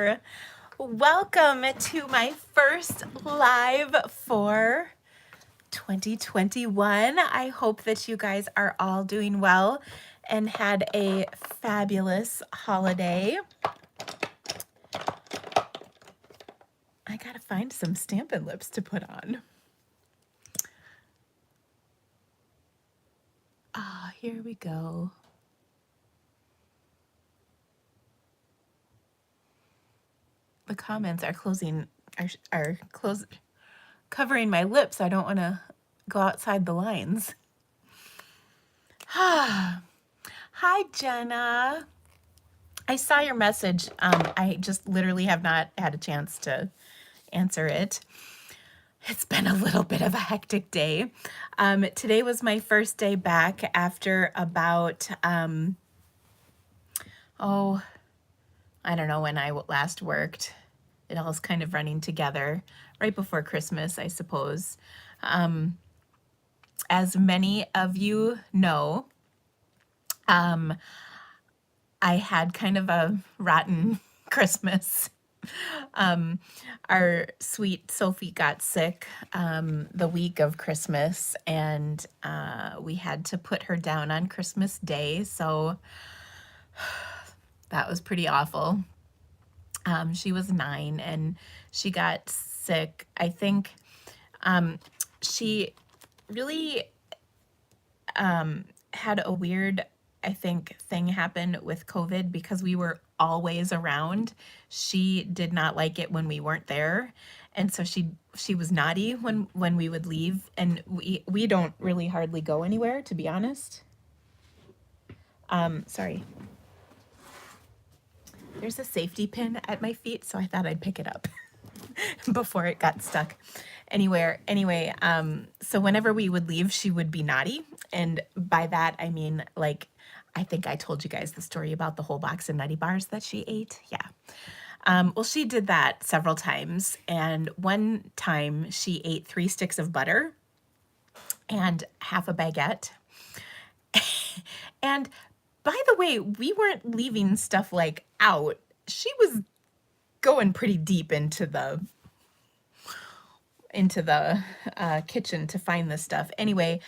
there. Welcome to my first live for 2021. I hope that you guys are all doing well and had a fabulous holiday. I gotta find some Stampin' Lips to put on. Ah, here we go. The comments are covering my lips. I don't want to go outside the lines. Hi, Jenna. I saw your message. I just literally have not had a chance to answer it. It's been a little bit of a hectic day. Today was my first day back after about, I don't know when I last worked. It all is kind of running together right before Christmas, I suppose. As many of you know, I had kind of a rotten Christmas. Our sweet Sophie got sick the week of Christmas, and we had to put her down on Christmas Day, so that was pretty awful. She was 9 and she got sick. I think she really had a weird, thing happen with COVID because we were always around. She did not like it when we weren't there. And so she was naughty when we would leave, and we don't really hardly go anywhere, to be honest. Sorry. There's a safety pin at my feet, so I thought I'd pick it up before it got stuck anywhere. Anyway, so whenever we would leave, she would be naughty. And by that, I mean, like, I think I told you guys the story about the whole box of Nutty Bars that she ate. Yeah. Well, she did that several times. And one time she ate 3 sticks of butter and half a baguette. And by the way, we weren't leaving stuff like out. She was going pretty deep into the kitchen to find this stuff. Anyway,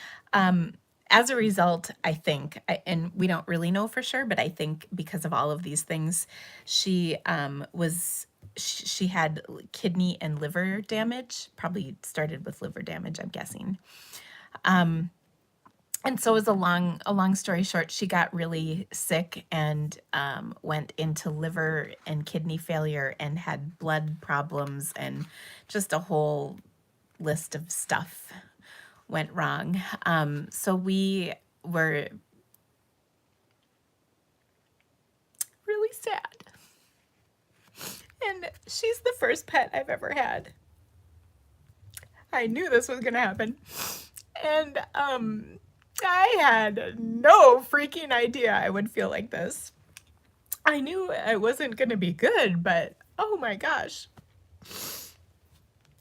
as a result, I think, and we don't really know for sure, but I think because of all of these things, she she had kidney and liver damage. Probably started with liver damage, I'm guessing. And so as a long story short, she got really sick and went into liver and kidney failure and had blood problems, and just a whole list of stuff went wrong. So we were really sad. And she's the first pet I've ever had. I knew this was gonna happen. And I had no freaking idea I would feel like this. I knew I wasn't gonna be good, but oh my gosh.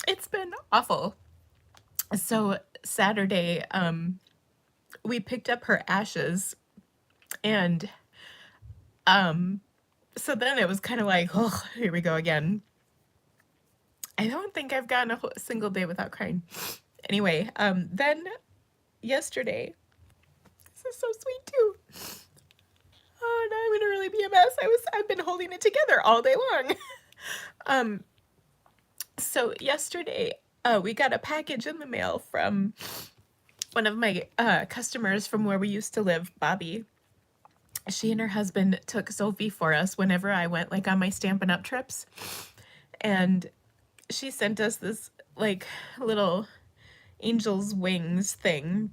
It's been awful. So Saturday, we picked up her ashes, and so then it was kind of like, oh, here we go again. I don't think I've gone a single day without crying. Anyway, then yesterday, this is so sweet too. Oh, now I'm gonna really be a mess. I've been holding it together all day long. So yesterday, we got a package in the mail from one of my customers from where we used to live, Bobby. She and her husband took Sophie for us whenever I went like on my Stampin' Up trips. And she sent us this like little angel's wings thing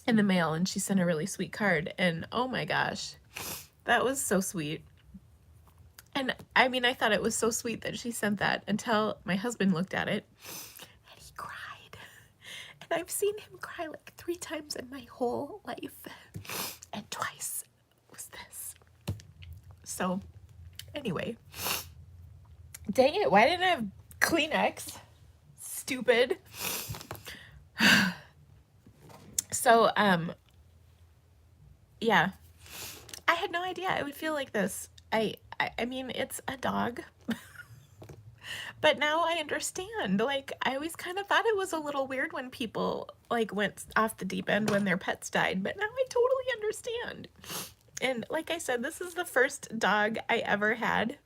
in the mail, and she sent a really sweet card. And oh my gosh, that was so sweet. And I mean, I thought it was so sweet that she sent that until my husband looked at it and he cried. And I've seen him cry like 3 times in my whole life, and twice was this. So anyway, dang it, why didn't I have Kleenex? Stupid. So yeah, I had no idea I would feel like this. I I mean, it's a dog. But now I understand. Like, I always kind of thought it was a little weird when people like went off the deep end when their pets died, but now I totally understand. And like I said, this is the first dog I ever had.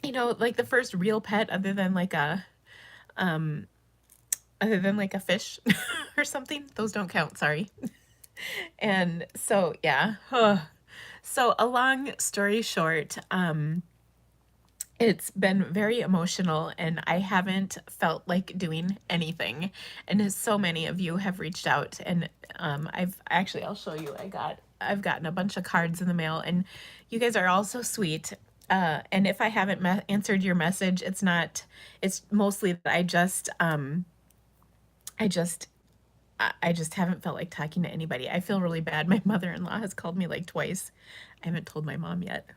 You know, like the first real pet other than like a fish or something. Those don't count, sorry. And so, yeah. So, a long story short, it's been very emotional and I haven't felt like doing anything. And so many of you have reached out and I'll show you. I've gotten a bunch of cards in the mail and you guys are all so sweet. And if I haven't answered your message, it's mostly that I just I just haven't felt like talking to anybody. I feel really bad. My mother-in-law has called me like twice. I haven't told my mom yet.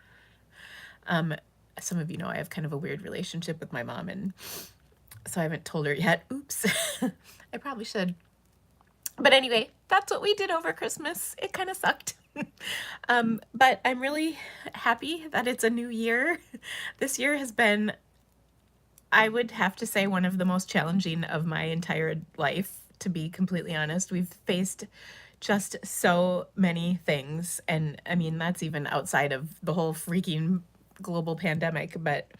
Some of you know I have kind of a weird relationship with my mom, and so I haven't told her yet. Oops. I probably should. But anyway, that's what we did over Christmas. It kind of sucked. But I'm really happy that it's a new year. This year has been, I would have to say, one of the most challenging of my entire life, to be completely honest. We've faced just so many things. And I mean, that's even outside of the whole freaking global pandemic. But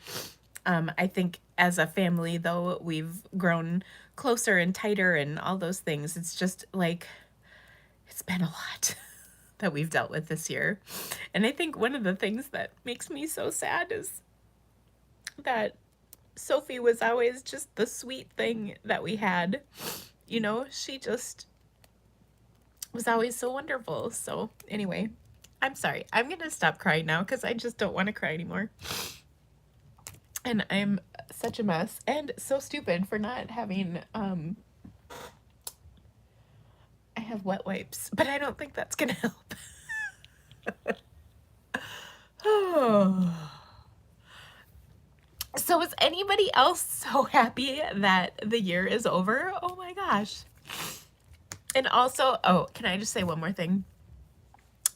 I think as a family, though, we've grown closer and tighter and all those things. It's just like, it's been a lot that we've dealt with this year. And I think one of the things that makes me so sad is that Sophie was always just the sweet thing that we had. You know, she just was always so wonderful. So anyway, I'm sorry. I'm going to stop crying now because I just don't want to cry anymore. And I'm such a mess and so stupid for not having, I have wet wipes, but I don't think that's going to help. Oh. So is anybody else so happy that the year is over? Oh my gosh. And also, oh, can I just say one more thing?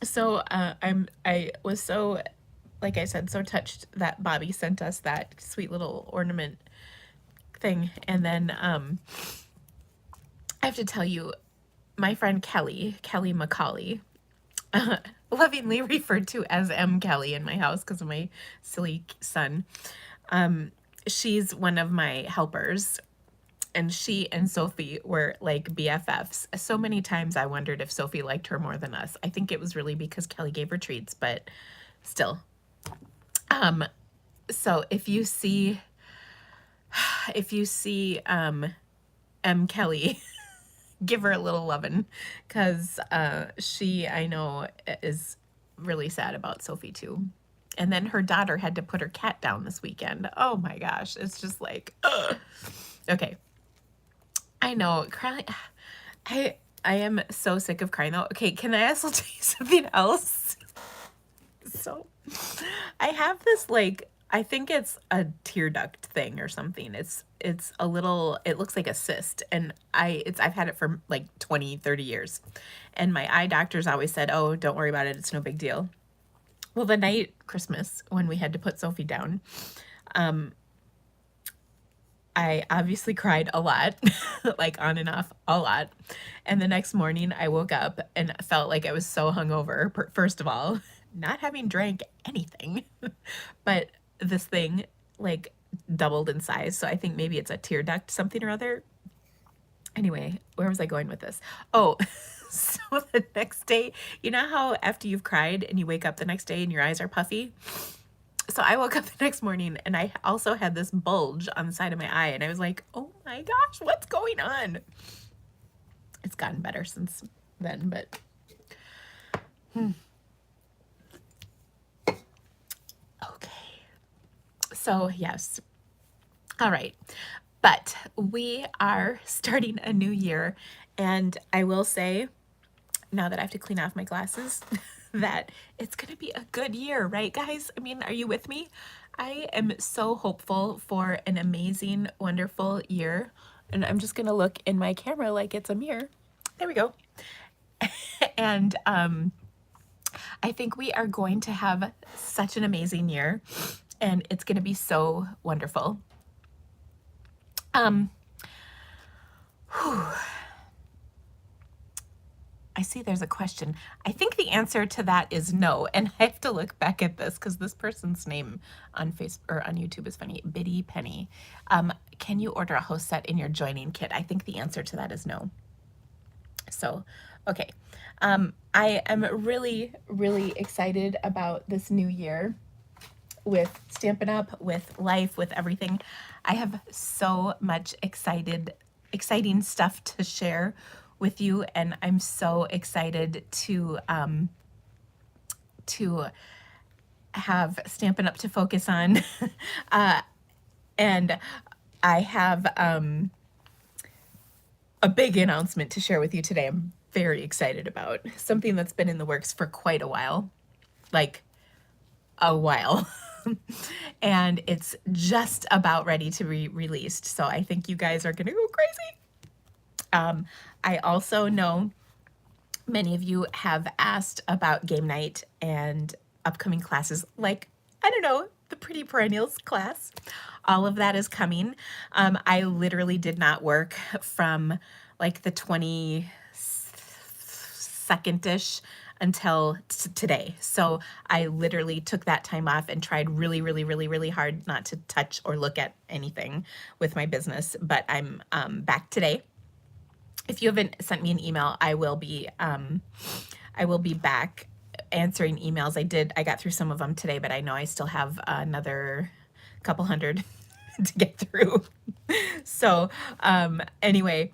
So I was so, like I said, so touched that Bobby sent us that sweet little ornament thing. And then I have to tell you, my friend Kelly McCauley, lovingly referred to as M. Kelly in my house because of my silly son. She's one of my helpers, and she and Sophie were like BFFs. So many times I wondered if Sophie liked her more than us. I think it was really because Kelly gave her treats, but still. So if you see M. Kelly, give her a little lovin', because she, I know, is really sad about Sophie too. And then her daughter had to put her cat down this weekend. Oh my gosh, it's just like, ugh. Okay. I know, crying. I am so sick of crying though. Okay, can I also tell you something else? So, I have this like, I think it's a tear duct thing or something. It's a little, it looks like a cyst, and I've had it for like 20, 30 years. And my eye doctors always said, "Oh, don't worry about it. It's no big deal." Well, the night Christmas when we had to put Sophie down, I obviously cried a lot, like on and off a lot. And the next morning I woke up and felt like I was so hungover, first of all, not having drank anything, but this thing like doubled in size. So I think maybe it's a tear duct something or other. Anyway, where was I going with this? Oh, so the next day, you know how after you've cried and you wake up the next day and your eyes are puffy? So I woke up the next morning and I also had this bulge on the side of my eye, and I was like, oh my gosh, what's going on? It's gotten better since then, but okay. So yes. All right. But we are starting a new year, and I will say, now that I have to clean off my glasses, that it's going to be a good year, right, guys? I mean, are you with me? I am so hopeful for an amazing, wonderful year. And I'm just going to look in my camera like it's a mirror. There we go. And I think we are going to have such an amazing year, and it's going to be so wonderful. Um, whew. I see there's a question. I think the answer to that is no, and I have to look back at this because this person's name on Facebook or on YouTube is funny. Biddy Penny. Can you order a host set in your joining kit? I think the answer to that is no. So, okay. I am really, really excited about this new year with Stampin' Up, with life, with everything. I have so much exciting stuff to share with you, and I'm so excited to have Stampin' Up to focus on. And I have a big announcement to share with you today. I'm very excited about something that's been in the works for quite a while, like a while. And it's just about ready to be released. So I think you guys are going to go crazy. I also know many of you have asked about game night and upcoming classes, like, I don't know, the Pretty Perennials class. All of that is coming. I literally did not work from like the 22nd-ish until today. So I literally took that time off and tried really, really, really, really hard not to touch or look at anything with my business. But I'm back today. If you haven't sent me an email, I will be back answering emails. I got through some of them today, but I know I still have another couple hundred to get through. So anyway,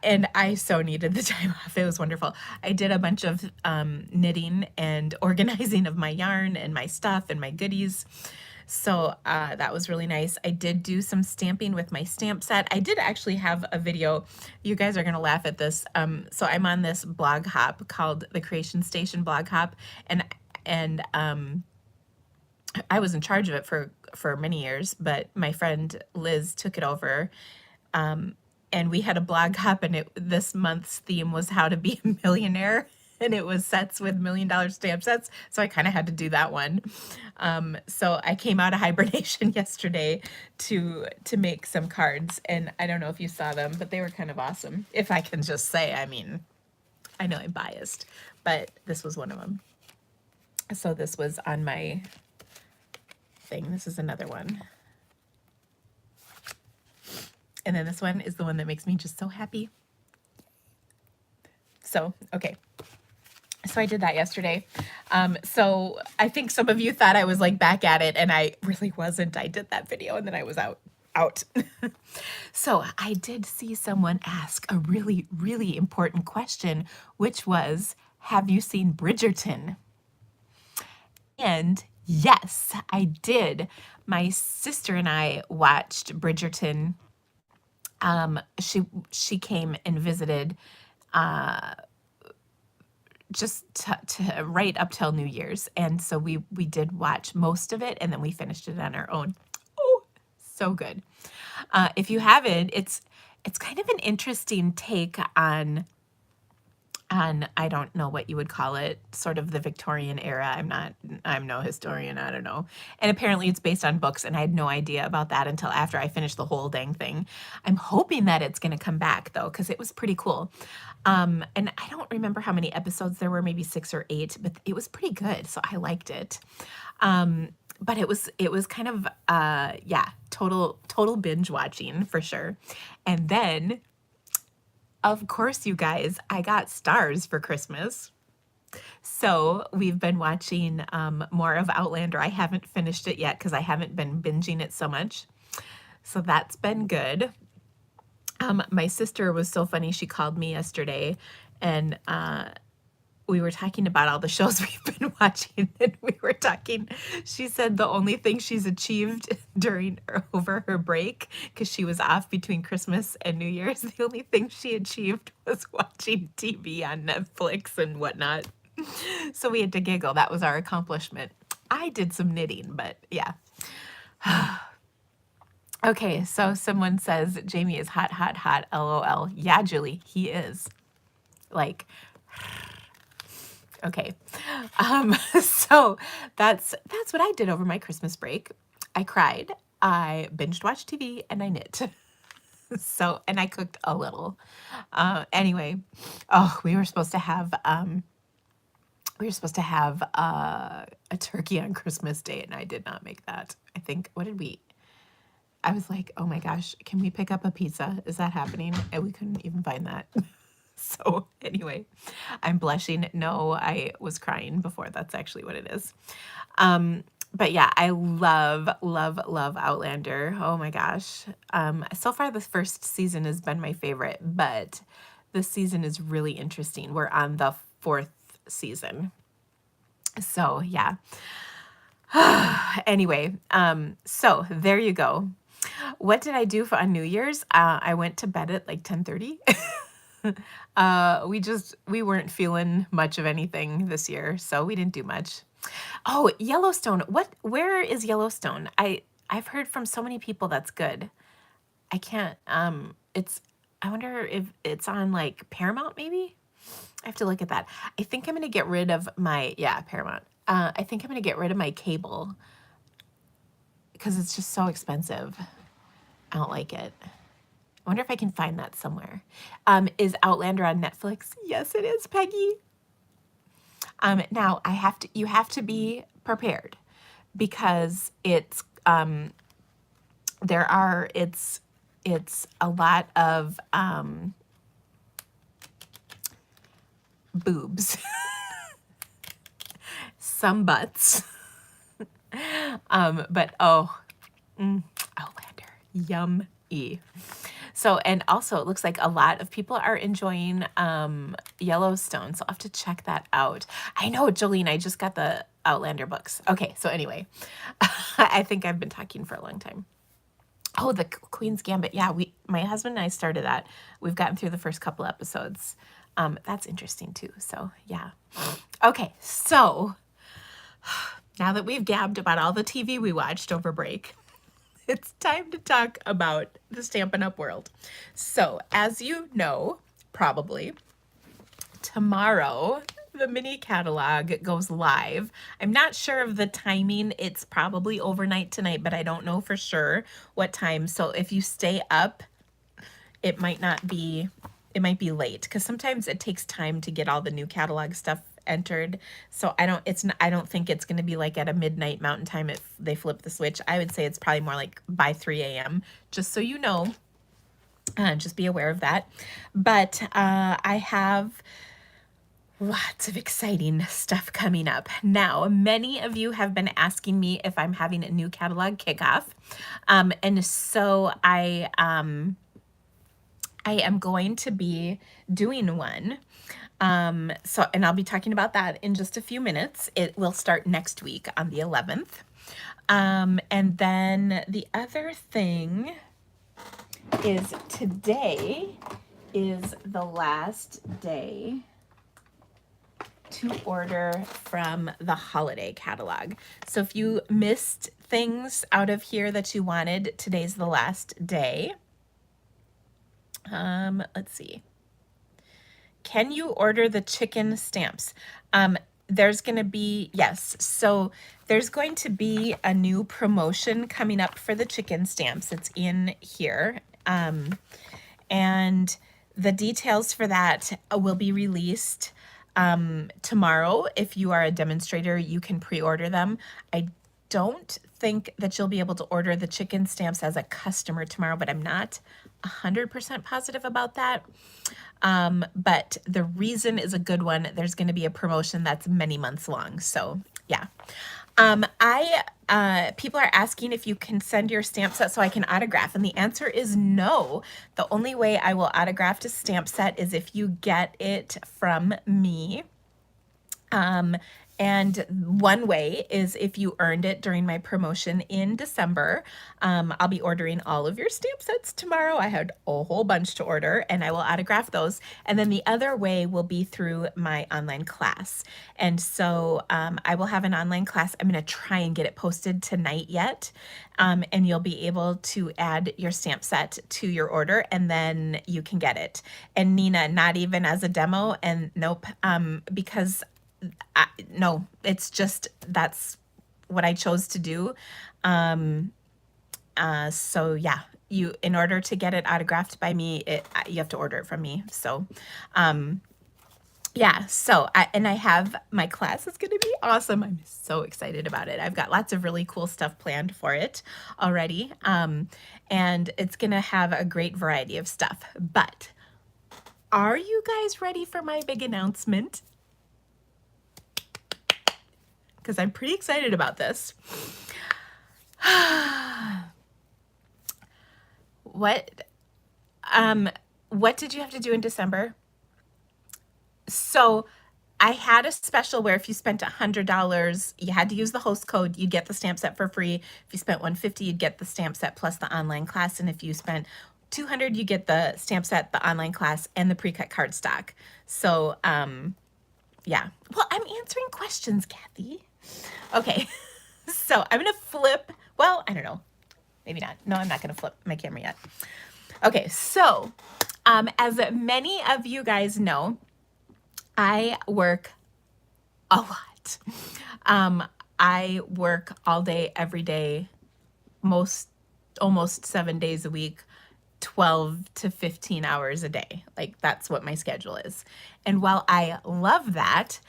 and I so needed the time off. It was wonderful. I did a bunch of knitting and organizing of my yarn and my stuff and my goodies. So that was really nice. I did do some stamping with my stamp set. I did actually have a video. You guys are going to laugh at this. So I'm on this blog hop called the Creation Station blog hop. And I was in charge of it for many years, but my friend Liz took it over. And we had a blog hop, and this month's theme was how to be a millionaire. And it was sets with $1 million stamp sets. So I kind of had to do that one. So I came out of hibernation yesterday to make some cards. And I don't know if you saw them, but they were kind of awesome. If I can just say, I mean, I know I'm biased, but this was one of them. So this was on my thing. This is another one. And then this one is the one that makes me just so happy. So, okay. So I did that yesterday. So I think some of you thought I was like back at it, and I really wasn't. I did that video and then I was out. So I did see someone ask a really, really important question, which was, have you seen Bridgerton? And yes, I did. My sister and I watched Bridgerton. She came and visited just to right up till New Year's, and so we did watch most of it, and then we finished it on our own. Oh, so good. If you haven't, it's kind of an interesting take on I don't know what you would call it, sort of the Victorian era. I'm no historian, I don't know. And apparently it's based on books, and I had no idea about that until after I finished the whole dang thing. I'm hoping that it's going to come back though, because it was pretty cool. And I don't remember how many episodes there were, maybe 6 or 8, but it was pretty good, so I liked it. But it was kind of yeah, total binge watching for sure. And then, of course, you guys, I got Stars for Christmas. So we've been watching more of Outlander. I haven't finished it yet because I haven't been binging it so much. So that's been good. My sister was so funny. She called me yesterday, and we were talking about all the shows we've been watching, and we were talking. She said the only thing she's achieved over her break, because she was off between Christmas and New Year's, the only thing she achieved was watching TV on Netflix and whatnot. So we had to giggle. That was our accomplishment. I did some knitting, but yeah. Okay, so someone says Jamie is hot, hot, hot, LOL. Yeah, Julie, he is. Like, Okay. So that's what I did over my Christmas break. I cried, I binged watched TV, and I knit. So, and I cooked a little. Anyway, oh, we were supposed to have a turkey on Christmas Day, and I did not make that. I think, what did we? I was like, oh my gosh, can we pick up a pizza? Is that happening? And we couldn't even find that. So anyway, I'm blushing. No, I was crying before. That's actually what it is. But yeah, I love, love, love Outlander. Oh my gosh. So far, the first season has been my favorite, but this season is really interesting. We're on the 4th season. So yeah. Anyway, so there you go. What did I do on New Year's? I went to bed at like 10:30. We weren't feeling much of anything this year, so we didn't do much. Oh, Yellowstone. Where is Yellowstone? I've heard from so many people that's good. I can't, I wonder if it's on like Paramount maybe? I have to look at that. I think I'm going to get rid of my, yeah, Paramount. I think I'm going to get rid of my cable because it's just so expensive. I don't like it. I wonder if I can find that somewhere. Is Outlander on Netflix? Yes, it is, Peggy. Now you have to be prepared because it's a lot of boobs, some butts, but Outlander, yum-y. So, and also it looks like a lot of people are enjoying Yellowstone, so I'll have to check that out. I know, Jolene, I just got the Outlander books. Okay, so anyway, I think I've been talking for a long time. Oh, the Queen's Gambit. Yeah, my husband and I started that. We've gotten through the first couple episodes. That's interesting too, so yeah. Okay, so now that we've gabbed about all the TV we watched over break, it's time to talk about the Stampin' Up! World. So, as you know, probably, tomorrow the mini catalog goes live. I'm not sure of the timing. It's probably overnight tonight, but I don't know for sure what time. So if you stay up, it might be late because sometimes it takes time to get all the new catalog stuff entered. So I don't think it's going to be like at a midnight Mountain Time if they flip the switch. I would say it's probably more like by 3 a.m. just so you know. Just be aware of that. But I have lots of exciting stuff coming up. Now, many of you have been asking me if I'm having a new catalog kickoff. And so I am going to be doing one. And I'll be talking about that in just a few minutes. It will start next week on the 11th. And then the other thing is today is the last day to order from the holiday catalog. So if you missed things out of here that you wanted, today's the last day. Let's see. Can you order the chicken stamps? There's going to be, yes. So there's going to be a new promotion coming up for the chicken stamps. It's in here. And the details for that will be released tomorrow. If you are a demonstrator, you can pre-order them. I don't think that you'll be able to order the chicken stamps as a customer tomorrow, but I'm not 100% positive about that. But the reason is a good one. There's going to be a promotion that's many months long. So yeah. People are asking if you can send your stamp set so I can autograph, and the answer is no. The only way I will autograph a stamp set is if you get it from me. And one way is if you earned it during my promotion in December. I'll be ordering all of your stamp sets tomorrow. I had a whole bunch to order, and I will autograph those. And then the other way will be through my online class. And so I will have an online class. I'm going to try and get it posted tonight yet. And you'll be able to add your stamp set to your order, and then you can get it. And Nina, not even as a demo, and nope, because no, it's just that's what I chose to do. Um, so yeah, you in order to get it autographed by me, you have to order it from me. So, yeah, so and I have my class is going to be awesome. I'm so excited about it. I've got lots of really cool stuff planned for it already. And it's going to have a great variety of stuff. But are you guys ready for my big announcement? Because I'm pretty excited about this. What what did you have to do in December? So I had a special where if you spent $100, you had to use the host code, you'd get the stamp set for free. If you spent $150, you'd get the stamp set plus the online class. And if you spent $200, you get the stamp set, the online class, and the pre-cut cardstock. So, yeah. Well, I'm answering questions, Kathy. Okay, so I'm gonna flip. Well, I don't know. Maybe not. No, I'm not gonna flip my camera yet. Okay, so as many of you guys know, I work a lot. I work all day, every day, almost 7 days a week, 12 to 15 hours a day. Like that's what my schedule is. And while I love that,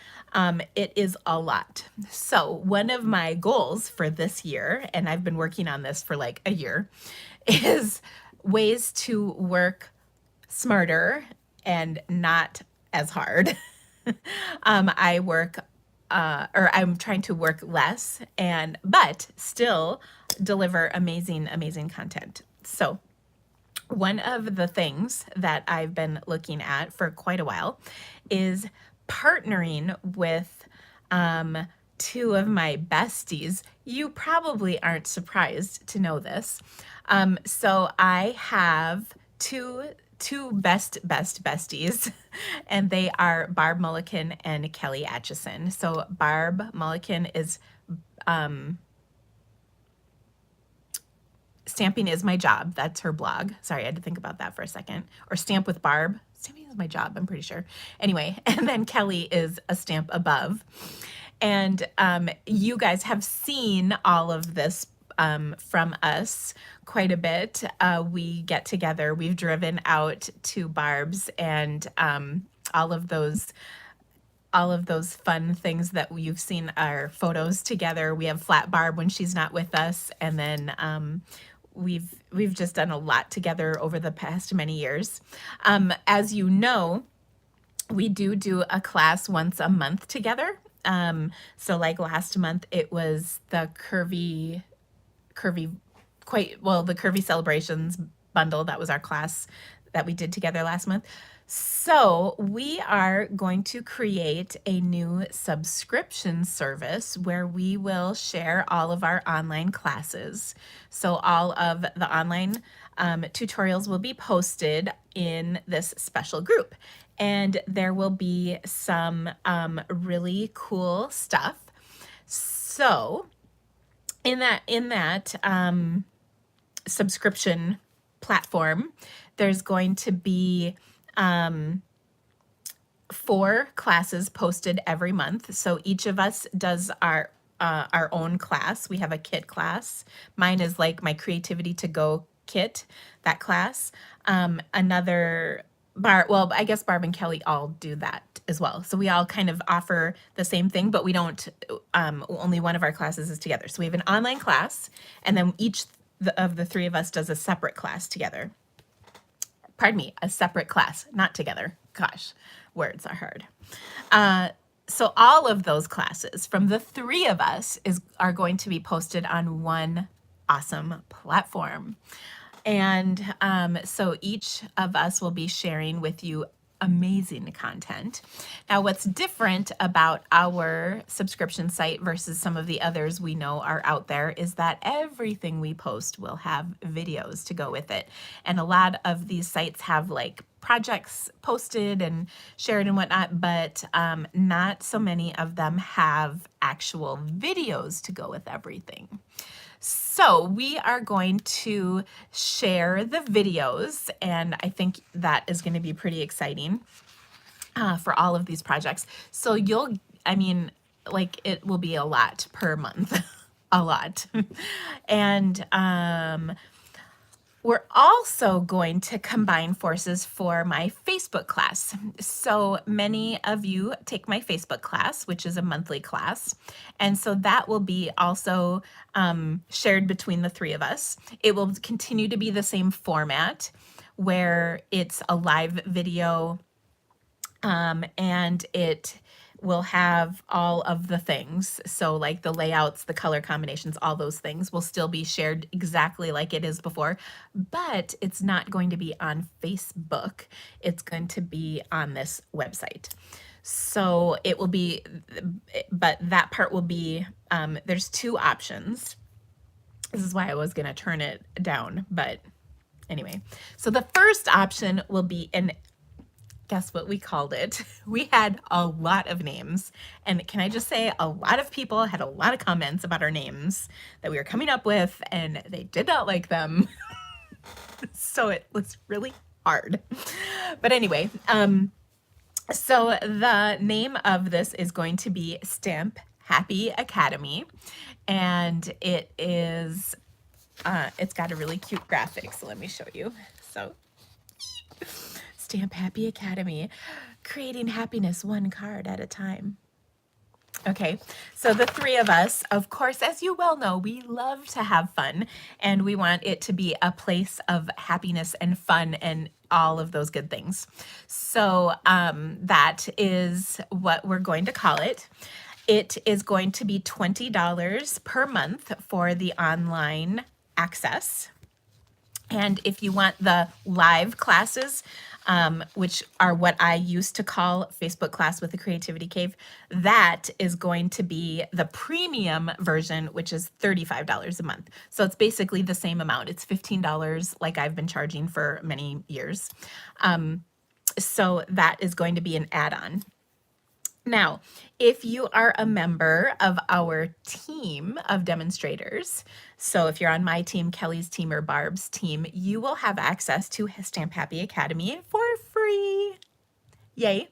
it is a lot. So one of my goals for this year, and I've been working on this for like a year, is ways to work smarter and not as hard. I work, or I'm trying to work less but still deliver amazing, amazing content. So one of the things that I've been looking at for quite a while is partnering with two of my besties. You probably aren't surprised to know this. So I have two besties, and they are Barb Mulliken and Kelly Atchison. So Barb Mulliken is Stamping is My Job. That's her blog. Sorry, I had to think about that for a second. Or Stamp with Barb. Stamping is My Job, I'm pretty sure. Anyway, and then Kelly is A Stamp Above. And you guys have seen all of this from us quite a bit. We get together. We've driven out to Barb's and all of those fun things that you've seen our photos together. We have Flat Barb when she's not with us, and then we've just done a lot together over the past many years. As you know, we do a class once a month together. So like last month, it was the curvy, the curvy celebrations bundle. That was our class that we did together last month. So we are going to create a new subscription service where we will share all of our online classes. So all of the online tutorials will be posted in this special group. And there will be some really cool stuff. So in that subscription platform, there's going to be 4 classes posted every month. So each of us does our own class. We have a kit class. Mine is like my Creativity to Go kit, that class. I guess Barb and Kelly all do that as well. So we all kind of offer the same thing, but we don't, only one of our classes is together. So we have an online class, and then each of the 3 of us does a separate class together. Pardon me, a separate class, not together. Gosh, words are hard. So all of those classes from the 3 of us are going to be posted on one awesome platform. And so each of us will be sharing with you amazing content. Now, what's different about our subscription site versus some of the others we know are out there is that everything we post will have videos to go with it. And a lot of these sites have like projects posted and shared and whatnot, but not so many of them have actual videos to go with everything. So we are going to share the videos, and I think that is going to be pretty exciting for all of these projects. So you'll I mean, like it will be a lot per month, a lot. And we're also going to combine forces for my Facebook class. So many of you take my Facebook class, which is a monthly class. And so that will be also shared between the three of us. It will continue to be the same format where it's a live video and it will have all of the things. So like the layouts, the color combinations, all those things will still be shared exactly like it is before, but it's not going to be on Facebook. It's going to be on this website. So it will be, but that part will be, there's two options. This is why I was going to turn it down, but anyway. So the first option will be an, guess what we called it? We had a lot of names. And can I just say, a lot of people had a lot of comments about our names that we were coming up with, and they did not like them. So it was really hard. But anyway, so the name of this is going to be Stamp Happy Academy. And it is, it's got a really cute graphic. So let me show you. So Stamp Happy Academy, creating happiness one card at a time. Okay, so the three of us, of course, as you well know, we love to have fun, and we want it to be a place of happiness and fun and all of those good things. So that is what we're going to call it. It is going to be $20 per month for the online access. And if you want the live classes, which are what I used to call Facebook class with the Creativity Cave, that is going to be the premium version, which is $35 a month. So it's basically the same amount. It's $15 like I've been charging for many years. So that is going to be an add-on. Now, if you are a member of our team of demonstrators, so if you're on my team, Kelly's team, or Barb's team, you will have access to Stamp Happy Academy for free. Yay.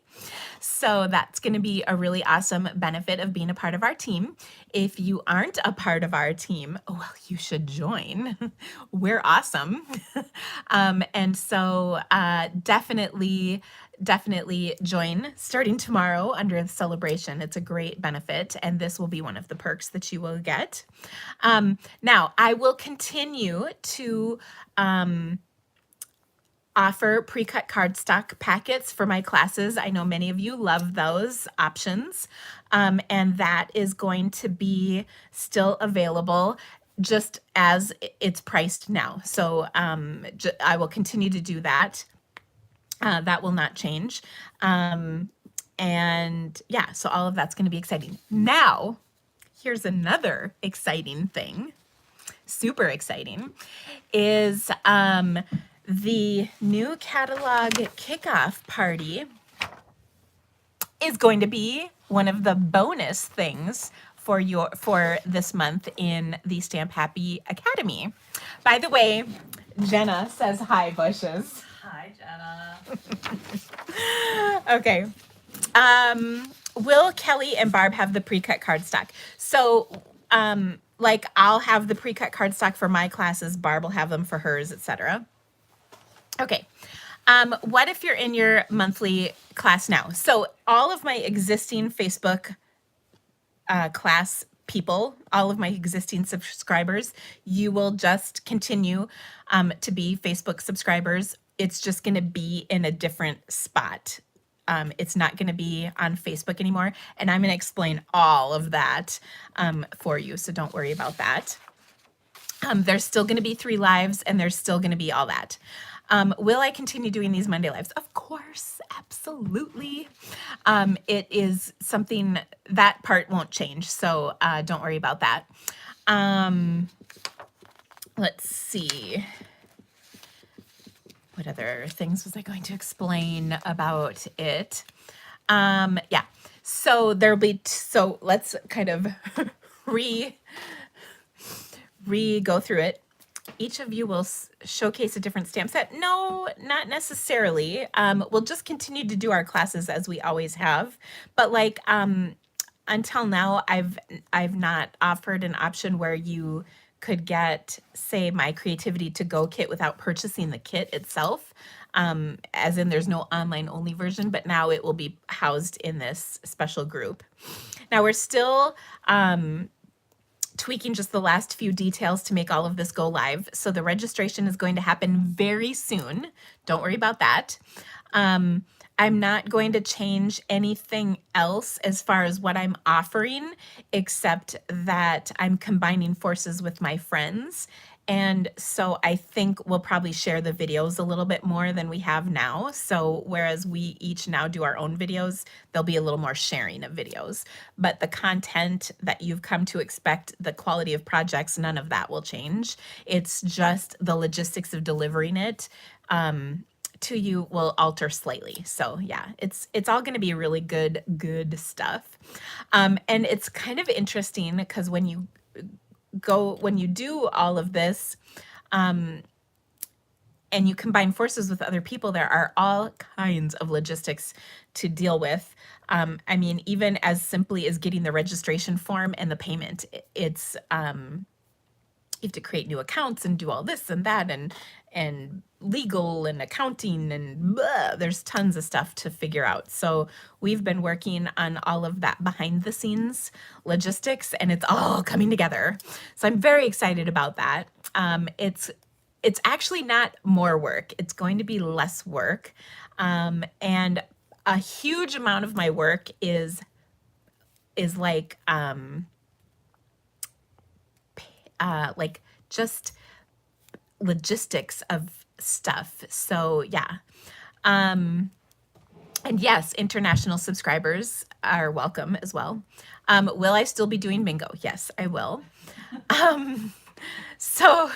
So that's going to be a really awesome benefit of being a part of our team. If you aren't a part of our team, well, you should join. We're awesome. And so definitely join starting tomorrow under the celebration. It's a great benefit, and this will be one of the perks that you will get. Now, I will continue to offer pre-cut cardstock packets for my classes. I know many of you love those options, and that is going to be still available just as it's priced now. So I will continue to do that. That will not change. And yeah, so all of that's going to be exciting. Now, here's another exciting thing, super exciting, is the new catalog kickoff party is going to be one of the bonus things for this month in the Stamp Happy Academy. By the way, Jenna says hi, Bushes. Hi, Jenna. Okay. Will Kelly and Barb have the pre-cut cardstock? So, like I'll have the pre-cut cardstock for my classes, Barb will have them for hers, etc. Okay. What if you're in your monthly class now? So all of my existing Facebook class people, all of my existing subscribers, you will just continue to be Facebook subscribers. It's just going to be in a different spot. It's not going to be on Facebook anymore. And I'm going to explain all of that for you. So don't worry about that. There's still going to be 3 lives, and there's still going to be all that. Will I continue doing these Monday lives? Of course, absolutely. It is something, that part won't change, so don't worry about that. Let's see. What other things was I going to explain about it? Yeah, so there'll be, so let's kind of go through it. Each of you will showcase a different stamp set. No, not necessarily. We'll just continue to do our classes as we always have. But like until now, I've not offered an option where you could get, say, my Creativity to Go kit without purchasing the kit itself. As in, there's no online only version, but now it will be housed in this special group. Now we're still tweaking just the last few details to make all of this go live. So the registration is going to happen very soon. Don't worry about that. I'm not going to change anything else as far as what I'm offering, except that I'm combining forces with my friends. And so I think we'll probably share the videos a little bit more than we have now. So whereas we each now do our own videos, there'll be a little more sharing of videos. But the content that you've come to expect, the quality of projects, none of that will change. It's just the logistics of delivering it to you will alter slightly. So yeah, it's all going to be really good stuff. And it's kind of interesting because when you do all of this, and you combine forces with other people, there are all kinds of logistics to deal with. I mean, even as simply as getting the registration form and the payment, it's you have to create new accounts and do all this and that and legal and accounting and blah, there's tons of stuff to figure out. So we've been working on all of that behind the scenes logistics, and it's all coming together. So I'm very excited about that. It's actually not more work. It's going to be less work. And a huge amount of my work is like just logistics of stuff. So yeah. And yes, international subscribers are welcome as well. Will I still be doing bingo? Yes, I will. So,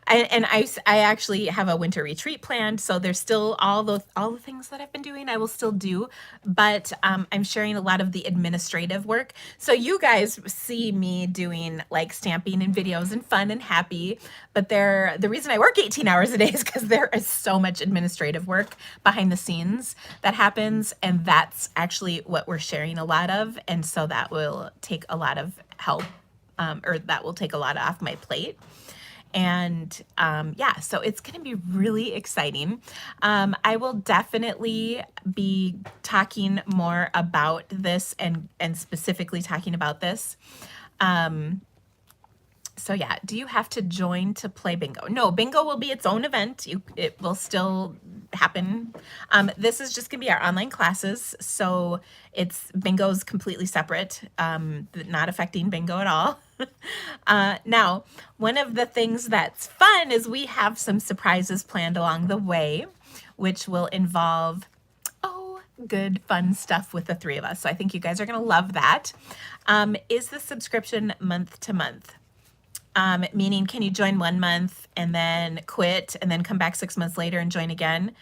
I actually have a winter retreat planned. So there's still all the things that I've been doing, I will still do, but I'm sharing a lot of the administrative work. So you guys see me doing like stamping and videos and fun and happy, but the reason I work 18 hours a day is because there is so much administrative work behind the scenes that happens, and that's actually what we're sharing a lot of, and so that will take a lot of help. Or that will take a lot off my plate. And yeah, so it's going to be really exciting. I will definitely be talking more about this and specifically talking about this. So yeah, do you have to join to play bingo? No, bingo will be its own event. It will still happen. This is just gonna be our online classes. So bingo's completely separate, not affecting bingo at all. Now, one of the things that's fun is we have some surprises planned along the way, which will involve good fun stuff with the three of us. So I think you guys are gonna love that. Is the subscription month to month? Meaning, can you join 1 month and then quit and then come back 6 months later and join again?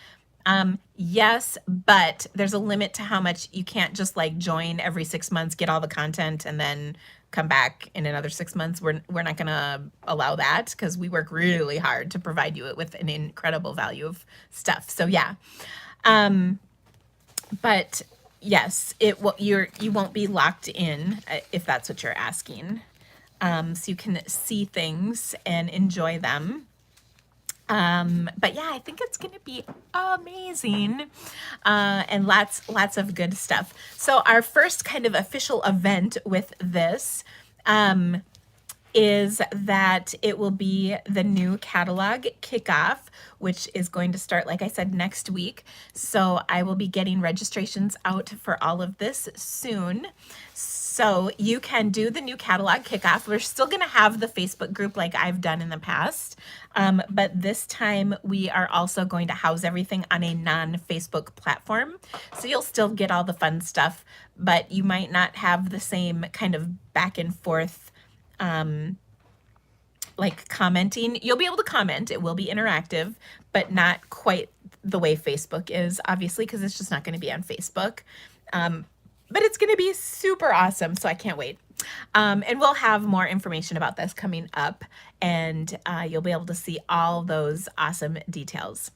Yes, but there's a limit to how much. You can't just like join every 6 months, get all the content, and then come back in another 6 months. We're not gonna allow that because we work really hard to provide you with an incredible value of stuff. So yeah, but yes, you won't be locked in if that's what you're asking. So you can see things and enjoy them. But yeah, I think it's gonna be amazing, and lots of good stuff. So our first kind of official event with this is that it will be the new catalog kickoff, which is going to start, like I said, next week. So I will be getting registrations out for all of this soon. So you can do the new catalog kickoff. We're still going to have the Facebook group like I've done in the past, but this time we are also going to house everything on a non-Facebook platform. So you'll still get all the fun stuff, but you might not have the same kind of back and forth like commenting. You'll be able to comment. It will be interactive, but not quite the way Facebook is, obviously, because it's just not going to be on Facebook. But it's going to be super awesome, so I can't wait. And we'll have more information about this coming up, and you'll be able to see all those awesome details.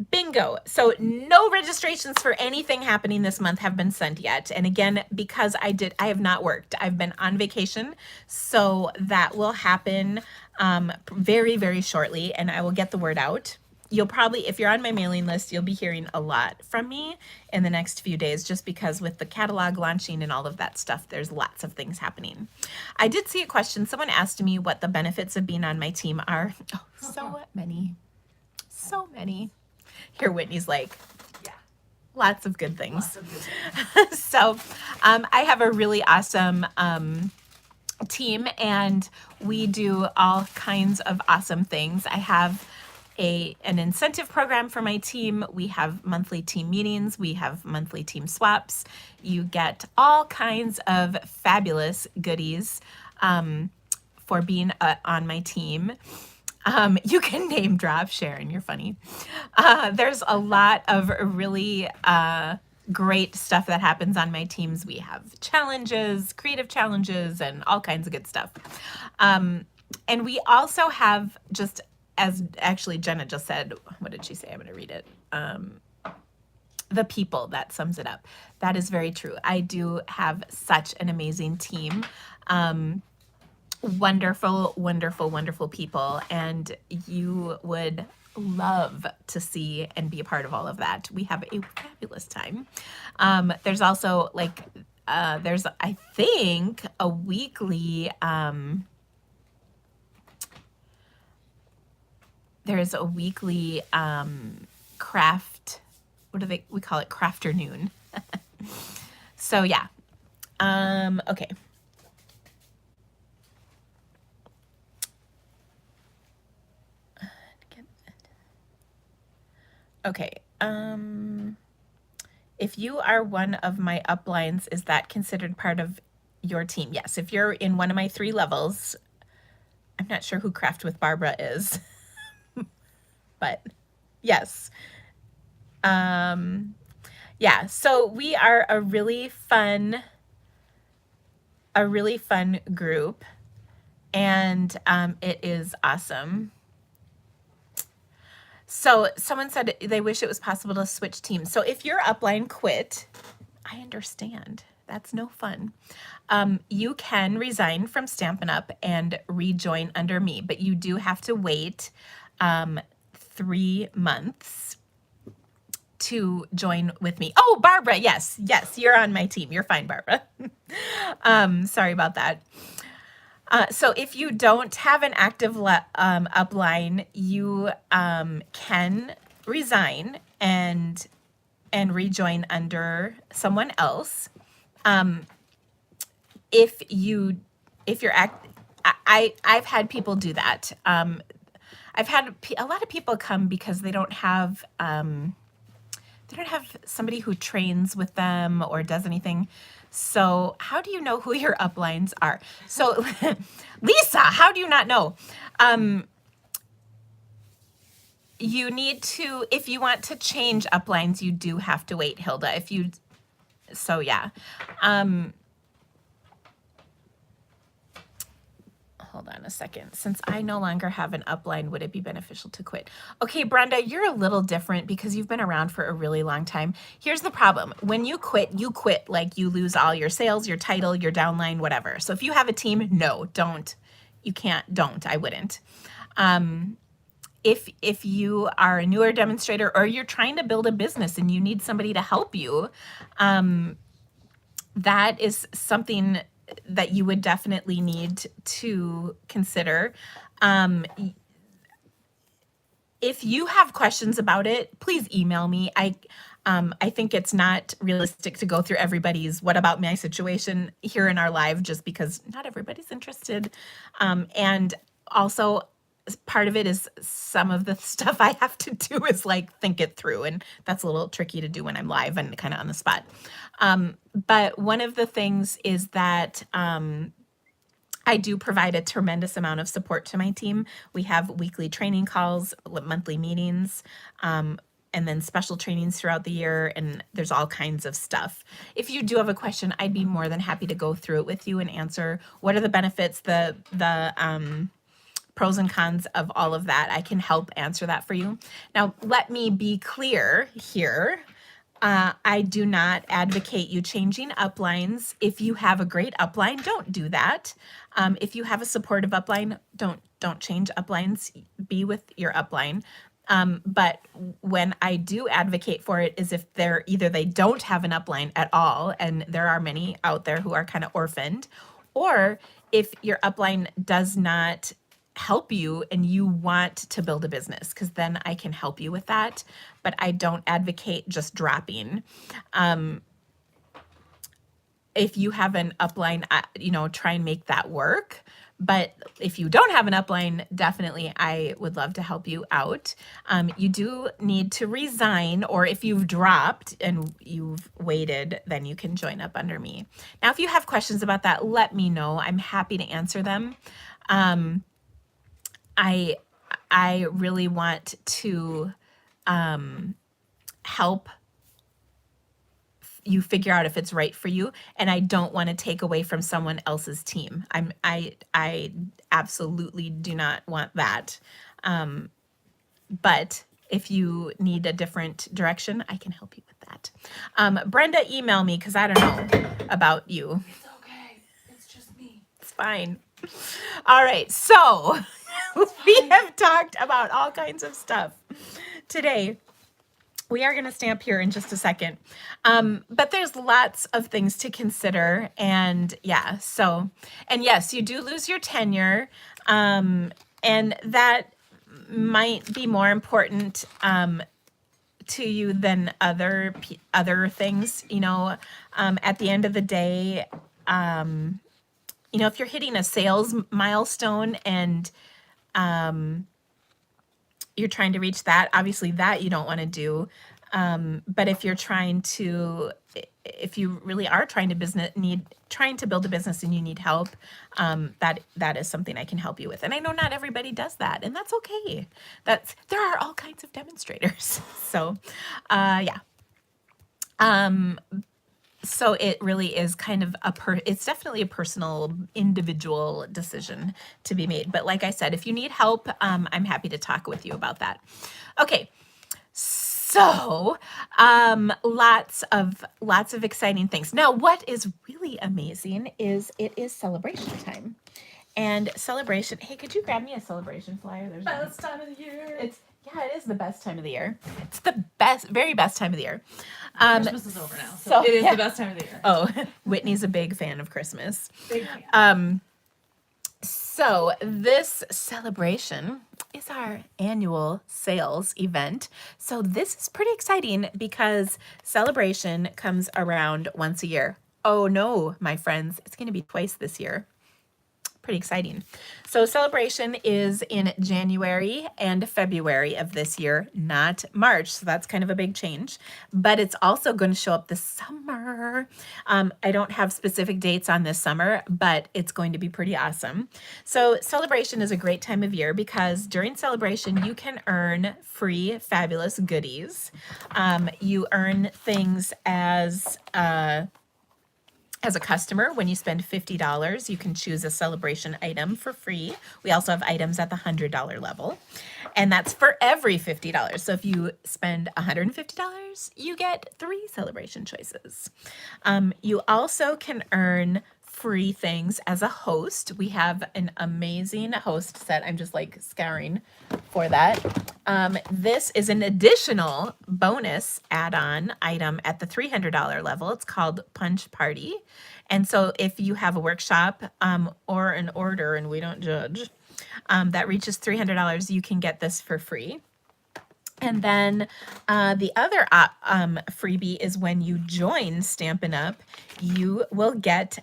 Bingo. So no registrations for anything happening this month have been sent yet. And again, because I have not worked. I've been on vacation. So that will happen very, very shortly, and I will get the word out. You'll probably, if you're on my mailing list, you'll be hearing a lot from me in the next few days, just because with the catalog launching and all of that stuff, there's lots of things happening. I did see a question. Someone asked me what the benefits of being on my team are. Oh, so many. So many. Here, Whitney's like, yeah, lots of good things. Lots of good things. So I have a really awesome team, and we do all kinds of awesome things. I have an incentive program for my team. We have monthly team meetings. We have monthly team swaps. You get all kinds of fabulous goodies for being on my team. You can name drop, Sharon, you're funny. There's a lot of really great stuff that happens on my teams. We have challenges, creative challenges, and all kinds of good stuff. And we also have, just as actually Jenna just said, what did she say? I'm going to read it. The people, that sums it up. That is very true. I do have such an amazing team. Wonderful, wonderful, wonderful people, and you would love to see and be a part of all of that. We have a fabulous time. There's also there's, I think, a weekly craft, we call it crafternoon. So yeah. Okay. Okay. If you are one of my uplines, is that considered part of your team? Yes. If you're in one of my 3 levels, I'm not sure who Craft with Barbara is, but yes. Yeah. So we are a really fun group, and it is awesome. So someone said they wish it was possible to switch teams. So if your upline quit, I understand. That's no fun. You can resign from Stampin' Up and rejoin under me, but you do have to wait 3 months to join with me. Oh, Barbara, yes, you're on my team. You're fine, Barbara. Sorry about that. So if you don't have an active upline, you can resign and rejoin under someone else. If you're I've had people do that. I've had a lot of people come because they don't have somebody who trains with them or does anything. So how do you know who your uplines are? So Lisa, how do you not know? You need to, if you want to change uplines, you do have to wait, Hilda. So yeah. Hold on a second. Since I no longer have an upline, would it be beneficial to quit? Okay, Brenda, you're a little different because you've been around for a really long time. Here's the problem. When you quit, like you lose all your sales, your title, your downline, whatever. So if you have a team, no, don't. You can't, don't. I wouldn't. If you are a newer demonstrator or you're trying to build a business and you need somebody to help you, that is something that you would definitely need to consider. If you have questions about it, please email me. I think it's not realistic to go through everybody's what about my situation here in our live, just because not everybody's interested. And also part of it is some of the stuff I have to do is like think it through, and that's a little tricky to do when I'm live and kind of on the spot. But one of the things is that I do provide a tremendous amount of support to my team. We have weekly training calls, monthly meetings. and then special trainings throughout the year, and there's all kinds of stuff. If you do have a question, I'd be more than happy to go through it with you and answer what are the benefits, the pros and cons of all of that. I can help answer that for you. Now, let me be clear here. I do not advocate you changing uplines. If you have a great upline, don't do that. If you have a supportive upline, don't change uplines. Be with your upline. But when I do advocate for it is if they're either they don't have an upline at all, and there are many out there who are kind of orphaned, or if your upline does not help you and you want to build a business, because then I can help you with that. But I don't advocate just dropping. If you have an upline, try and make that work. But if you don't have an upline, definitely I would love to help you out. You do need to resign, or if you've dropped and you've waited, then you can join up under me. Now, if you have questions about that, let me know. I'm happy to answer them. I really want to help you figure out if it's right for you, and I don't want to take away from someone else's team. I absolutely do not want that. But if you need a different direction, I can help you with that. Brenda, email me because I don't know about you. It's okay. It's just me. It's fine. All right, so we have talked about all kinds of stuff today. We are going to stamp here in just a second. But there's lots of things to consider. And yeah, and yes, you do lose your tenure. And that might be more important to you than other things, at the end of the day. If you're hitting a sales milestone and you're trying to reach that, obviously that you don't want to do. But if you're if you really are trying to build a business and you need help, that is something I can help you with. And I know not everybody does that, and that's okay. There are all kinds of demonstrators. So, yeah. So it really is kind of it's definitely a personal, individual decision to be made. But like I said, if you need help, I'm happy to talk with you about that. Okay. So, lots of exciting things. Now, what is really amazing is it is celebration time. And celebration, hey, could you grab me a celebration flyer? There's Best time of the year. It is the best time of the year. It's the very best time of the year. Christmas is over now, so it is the best time of the year. Oh, Whitney's a big fan of Christmas. Big fan. So this celebration is our annual sales event. So this is pretty exciting because celebration comes around once a year. Oh no, my friends, it's going to be twice this year. Pretty exciting. So celebration is in January and February of this year, not March. So that's kind of a big change, but it's also going to show up this summer. I don't have specific dates on this summer, but it's going to be pretty awesome. So celebration is a great time of year because during celebration, you can earn free, fabulous goodies. You earn things as a customer. When you spend $50, you can choose a celebration item for free. We also have items at the $100 level, and that's for every $50. So if you spend $150, you get 3 celebration choices. You also can earn free things as a host. We have an amazing host set. I'm just like scouring for that. This is an additional bonus add-on item at the $300 level. It's called Punch Party. And so if you have a workshop or an order, and we don't judge, that reaches $300, you can get this for free. And then the other freebie is when you join Stampin' Up, you will get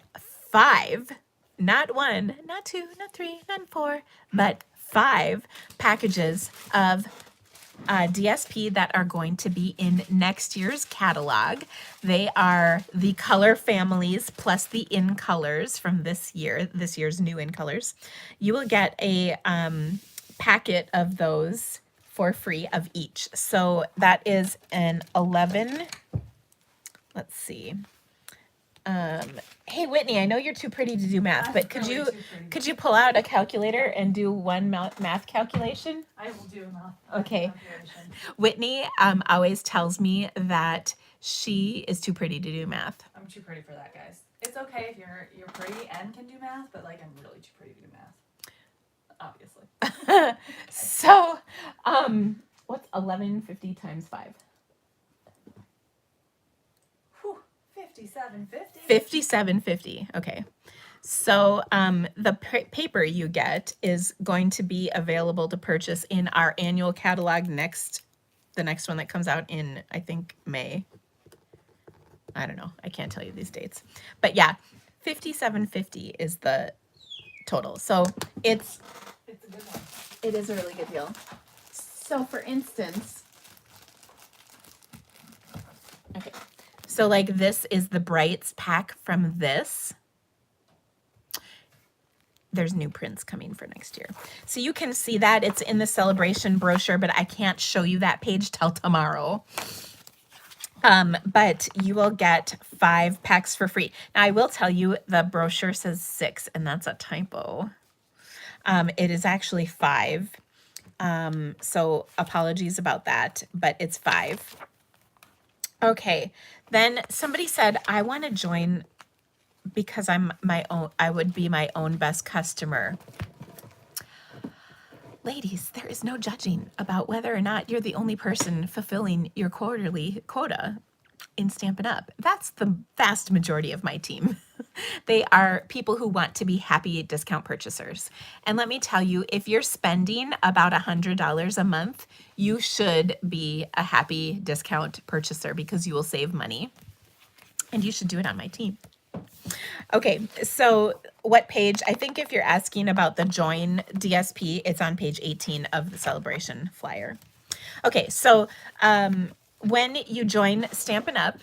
5, not 1, not 2, not 3, not 4, but 5 packages of DSP that are going to be in next year's catalog. They are the color families plus the in colors from this year's new in colors. You will get a packet of those for free of each. So that is an 11. Let's see. Hey Whitney, I know you're too pretty to do math, but could you pull out a calculator and do one math calculation? I will do a math Okay. calculation. Whitney always tells me that she is too pretty to do math. I'm too pretty for that, guys. It's okay if you're pretty and can do math, but like I'm really too pretty to do math. Obviously. So, what's 1150 times 5? 5750. 5750. Okay. So the paper you get is going to be available to purchase in our annual catalog the next one that comes out in, I think, May. I don't know. I can't tell you these dates. But yeah, 5750 is the total. So it's a good one. It is a really good deal. So for instance, okay. So like this is the Brights pack from this. There's new prints coming for next year. So you can see that it's in the Sale-A-Bration brochure, but I can't show you that page till tomorrow. But you will get 5 packs for free. Now I will tell you the brochure says 6 and that's a typo. It is actually 5. So apologies about that, but it's 5. Okay. Then somebody said, I want to join because I would be my own best customer. Ladies, there is no judging about whether or not you're the only person fulfilling your quarterly quota in Stampin' Up. That's the vast majority of my team. They are people who want to be happy discount purchasers. And let me tell you, if you're spending about $100 a month, you should be a happy discount purchaser because you will save money. And you should do it on my team. Okay, so what page? I think if you're asking about the Join DSP, it's on page 18 of the Sale-A-Bration flyer. Okay, so when you join Stampin' Up,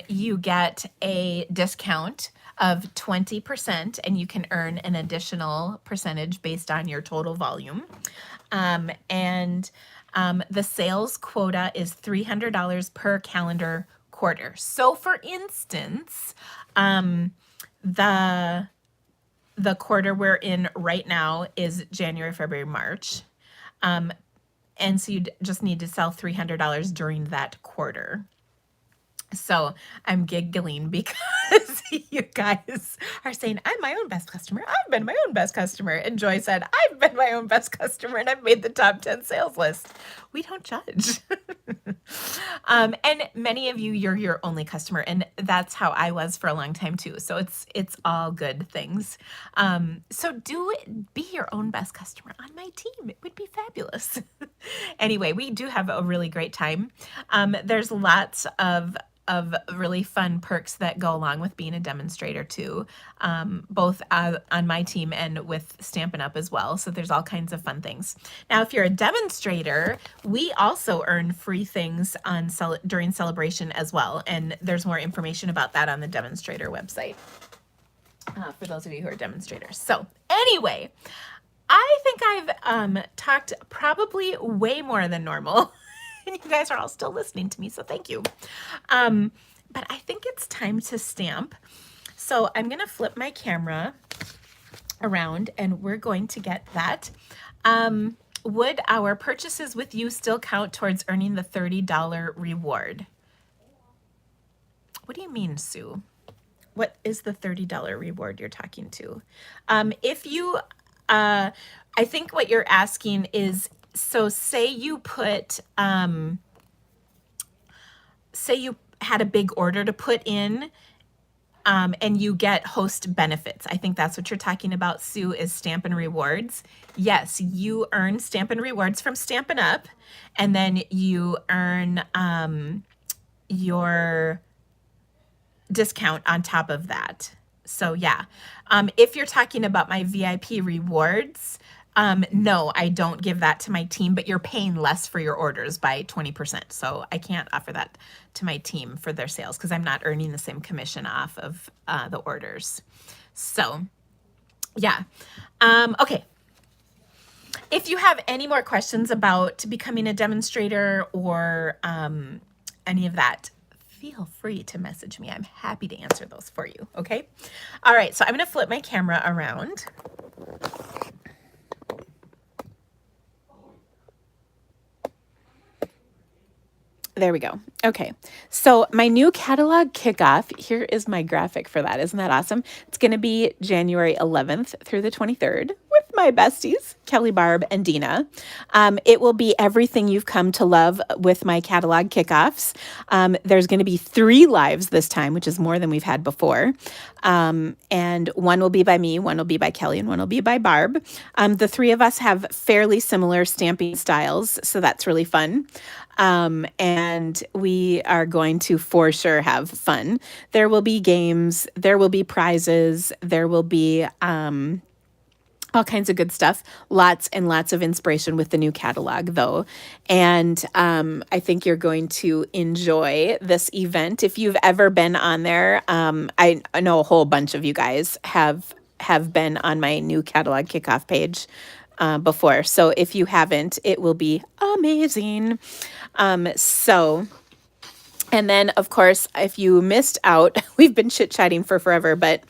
you get a discount of 20% and you can earn an additional percentage based on your total volume. The sales quota is $300 per calendar quarter. So for instance, the quarter we're in right now is January, February, March. And so you just need to sell $300 during that quarter. So I'm giggling because you guys are saying, I'm my own best customer. I've been my own best customer. And Joy said, I've been my own best customer and I've made the top 10 sales list. We don't judge. And many of you, you're your only customer. And that's how I was for a long time too. So it's all good things. So be your own best customer on my team. It would be fabulous. Anyway, we do have a really great time. There's lots of really fun perks that go along with being a demonstrator too, both on my team and with Stampin' Up as well. So there's all kinds of fun things. Now, if you're a demonstrator, we also earn free things during Sale-A-Bration as well. And there's more information about that on the demonstrator website for those of you who are demonstrators. So anyway, I think I've talked probably way more than normal. And you guys are all still listening to me, so thank you. But I think it's time to stamp. So I'm going to flip my camera around and we're going to get that. Would our purchases with you still count towards earning the $30 reward? What do you mean, Sue? What is the $30 reward you're talking to? If you, I think what you're asking is, so say you put, say you had a big order to put in, and you get host benefits. I think that's what you're talking about, Sue, is Stampin' Rewards. Yes, you earn Stampin' Rewards from Stampin' Up, and then you earn your discount on top of that. So yeah, if you're talking about my VIP rewards, no, I don't give that to my team, but you're paying less for your orders by 20%. So I can't offer that to my team for their sales because I'm not earning the same commission off of the orders. So yeah. Okay. if you have any more questions about becoming a demonstrator or any of that, feel free to message me. I'm happy to answer those for you, okay? All right, so I'm gonna flip my camera around. There we go. Okay, so my new catalog kickoff, here is my graphic for that. Isn't that awesome? It's going to be January 11th through the 23rd with my besties, Kelly, Barb, and Dina. It will be everything you've come to love with my catalog kickoffs. There's going to be 3 lives this time, which is more than we've had before. And one will be by me, one will be by Kelly, and one will be by Barb. The 3 of us have fairly similar stamping styles, so that's really fun. And we are going to for sure have fun. There will be games, there will be prizes, there will be all kinds of good stuff. Lots and lots of inspiration with the new catalog, though. And I think you're going to enjoy this event. If you've ever been on there, I know a whole bunch of you guys have been on my new catalog kickoff page before. So if you haven't, it will be amazing. And then, of course, if you missed out, we've been chit-chatting for forever, but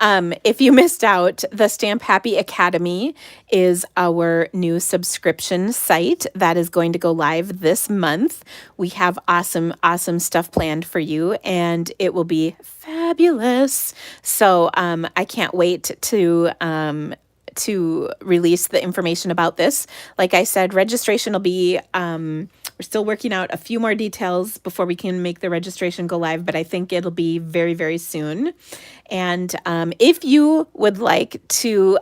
if you missed out, the Stamp Happy Academy is our new subscription site that is going to go live this month. We have awesome, awesome stuff planned for you, and it will be fabulous. So I can't wait to release the information about this. Like I said, registration will be, we're still working out a few more details before we can make the registration go live, but I think it'll be very, very soon. And if you would like to,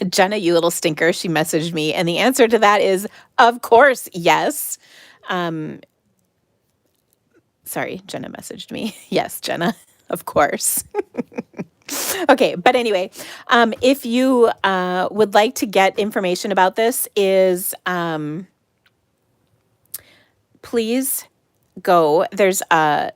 Jenna, you little stinker, she messaged me, and the answer to that is, of course, yes. Sorry, Jenna messaged me. Yes, Jenna, of course. Okay, but anyway, if you would like to get information about this, please go. There's a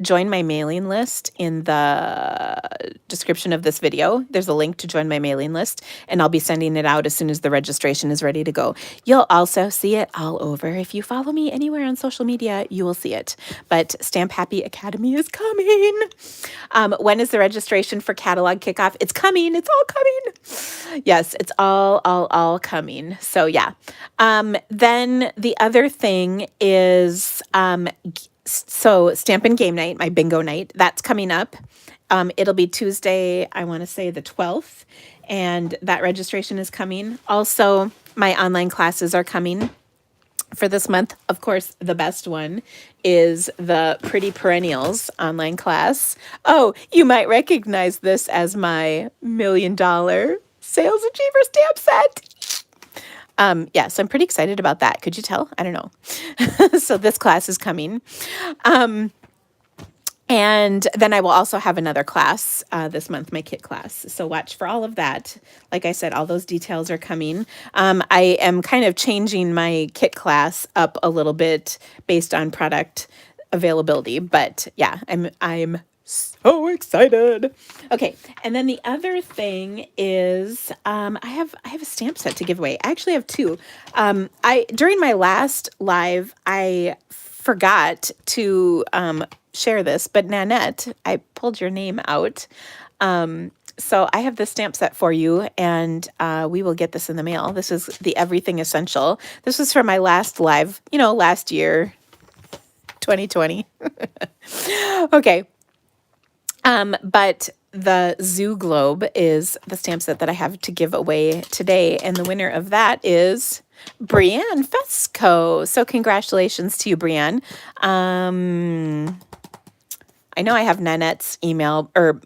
join my mailing list in the description of this video. There's a link to join my mailing list, and I'll be sending it out as soon as the registration is ready to go. You'll also see it all over. If you follow me anywhere on social media, you will see it. But Stamp Happy Academy is coming. When is the registration for catalog kickoff? It's coming. It's all coming. Yes, it's all coming. So yeah. Then the other thing is so Stampin' Game Night, my bingo night, that's coming up. It'll be Tuesday, I want to say the 12th, and that registration is coming. Also, my online classes are coming for this month. Of course, the best one is the Pretty Perennials online class. Oh, you might recognize this as my $1 million Sales Achiever stamp set. Yes, I'm pretty excited about that. Could you tell? I don't know. So this class is coming. And then I will also have another class this month, my kit class. So watch for all of that. Like I said, all those details are coming. I am kind of changing my kit class up a little bit based on product availability. But yeah, I'm so excited. Okay, and then the other thing is I have a stamp set to give away. I actually have 2. During my last live, I forgot to share this, but Nanette, I pulled your name out. So I have this stamp set for you, and we will get this in the mail. This is the Everything Essential. This was for my last live, last year, 2020. Okay. But the Zoo Globe is the stamp set that I have to give away today. And the winner of that is Brienne Fesco. So congratulations to you, Brienne. I know I have Nanette's email or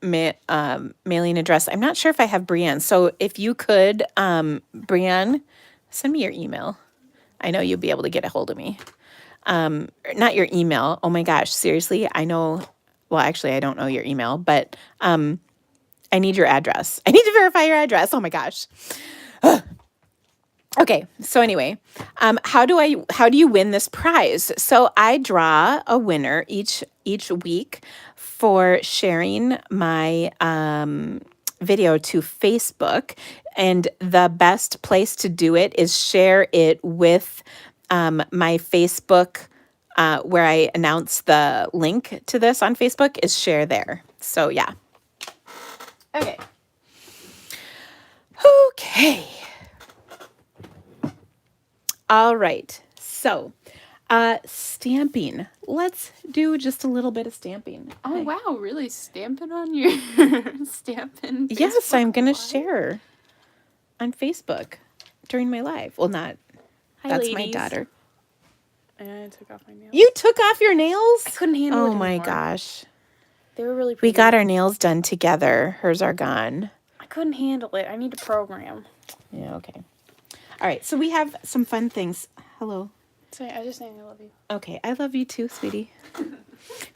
mailing address. I'm not sure if I have Brienne. So if you could, Brienne, send me your email. I know you'll be able to get a hold of me. Not your email. Oh my gosh, seriously, I know. Well, actually, I don't know your email, but I need your address. I need to verify your address. Oh my gosh. Okay, so anyway, how do you win this prize? So I draw a winner each week for sharing my video to Facebook, and the best place to do it is share it with my Facebook, where I announce the link to this on Facebook, is share there. So yeah. Okay. Okay. All right. So, stamping. Let's do just a little bit of stamping. Oh, Hi. wow. Really stamping on your stamping? Yes, Facebook I'm going to Live? share on Facebook during my live. Well, not. Hi, That's ladies. my daughter. I took off my nails. You took off your nails? I couldn't handle it Oh my anymore. gosh. They were really pretty. We got our nails done together. Hers are gone. I couldn't handle it. I need to program. Yeah, okay. All right, so we have some fun things. Hello. Sorry, I was just saying I love you. Okay, I love you too, sweetie.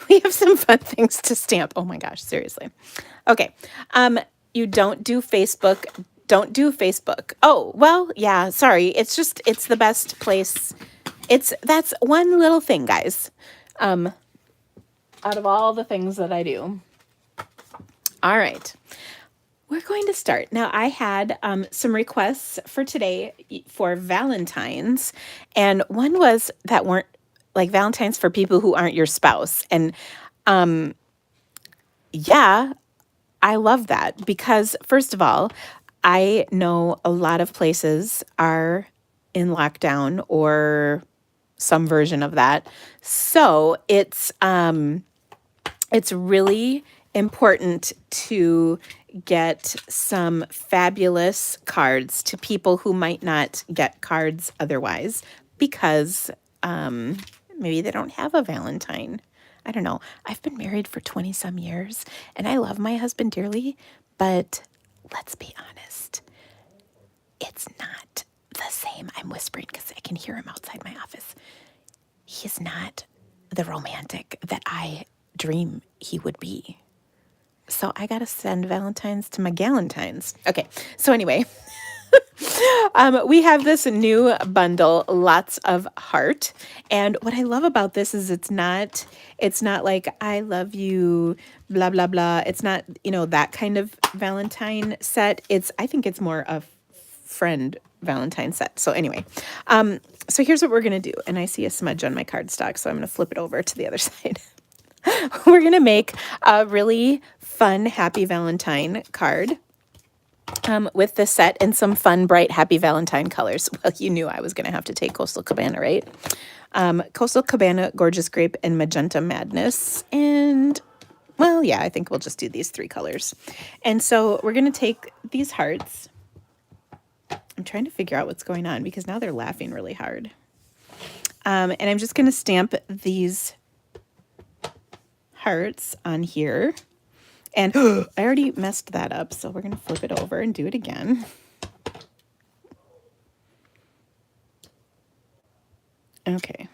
We have some fun things to stamp. Oh my gosh, seriously. Okay. You don't do Facebook. Don't do Facebook. Oh, well, yeah, sorry. It's the best place. That's one little thing, guys. Out of all the things that I do. All right. We're going to start. Now, I had some requests for today for Valentine's, and one was that weren't like Valentine's for people who aren't your spouse. And yeah, I love that because, first of all, I know a lot of places are in lockdown or some version of that. So it's really important to get some fabulous cards to people who might not get cards otherwise because maybe they don't have a Valentine. I don't know. I've been married for 20 some years and I love my husband dearly, but let's be honest. It's not the same. I'm whispering because I can hear him outside my office. He's not the romantic that I dream he would be. So I got to send Valentines to my Galentines. Okay. So anyway, we have this new bundle, lots of heart. And what I love about this is it's not like I love you, blah, blah, blah. It's not, that kind of Valentine set. I think it's more a friend Valentine set. So anyway, so here's what we're going to do. And I see a smudge on my cardstock, so I'm going to flip it over to the other side. We're going to make a really fun Happy Valentine card with this set and some fun, bright Happy Valentine colors. Well, you knew I was going to have to take Coastal Cabana, right? Coastal Cabana, Gorgeous Grape, and Magenta Madness. And, well, yeah, I think we'll just do these 3 colors. And so we're going to take these hearts. I'm trying to figure out what's going on because now they're laughing really hard. And I'm just going to stamp these hearts on here. And I already messed that up, so we're going to flip it over and do it again. Okay.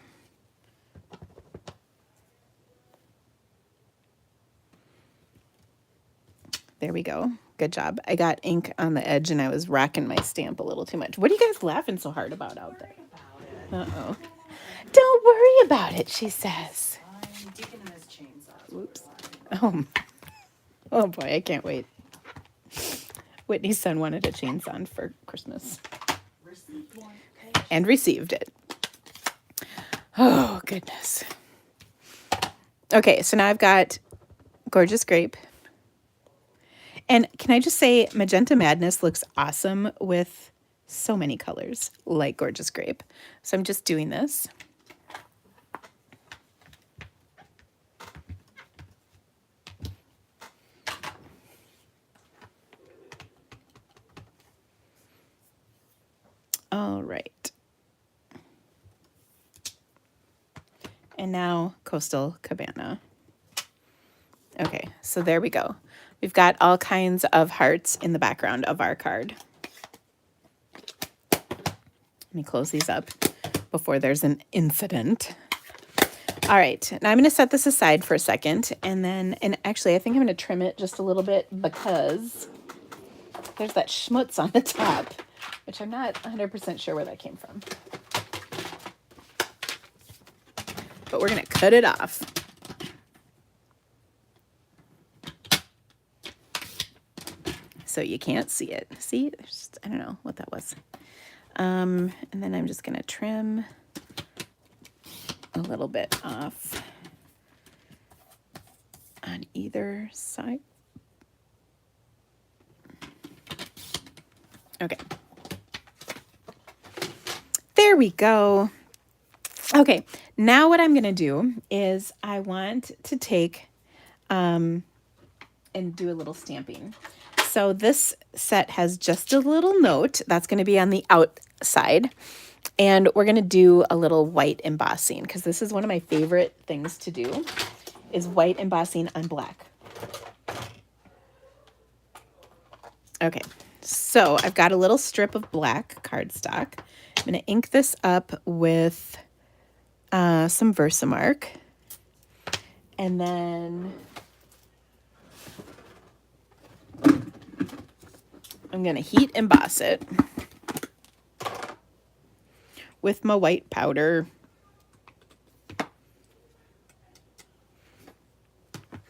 There we go. Good job. I got ink on the edge and I was rocking my stamp a little too much. What are you guys laughing so hard about out there? Uh-oh. Don't worry about it, she says. I'm digging in his chainsaw. Oops. Oh boy, I can't wait. Whitney's son wanted a chainsaw for Christmas. Received one. And received it. Oh, goodness. Okay, so now I've got Gorgeous Grape. And can I just say, Magenta Madness looks awesome with so many colors, like Gorgeous Grape. So I'm just doing this. All right. And now Coastal Cabana. Okay, so there we go. We've got all kinds of hearts in the background of our card. Let me close these up before there's an incident. All right, now I'm going to set this aside for a second, and actually I think I'm going to trim it just a little bit because there's that schmutz on the top, which I'm not 100% sure where that came from. But we're going to cut it off. so you can't see it. See, there's, I don't know what that was. And then I'm just gonna trim a little bit off on either side. Okay. There we go. Okay, now what I'm gonna do is I want to take and do a little stamping. So this set has just a little note that's gonna be on the outside. And we're gonna do a little white embossing because this is one of my favorite things to do is white embossing on black. Okay, so I've got a little strip of black cardstock. I'm gonna ink this up with some Versamark. And then I'm gonna heat emboss it with my white powder.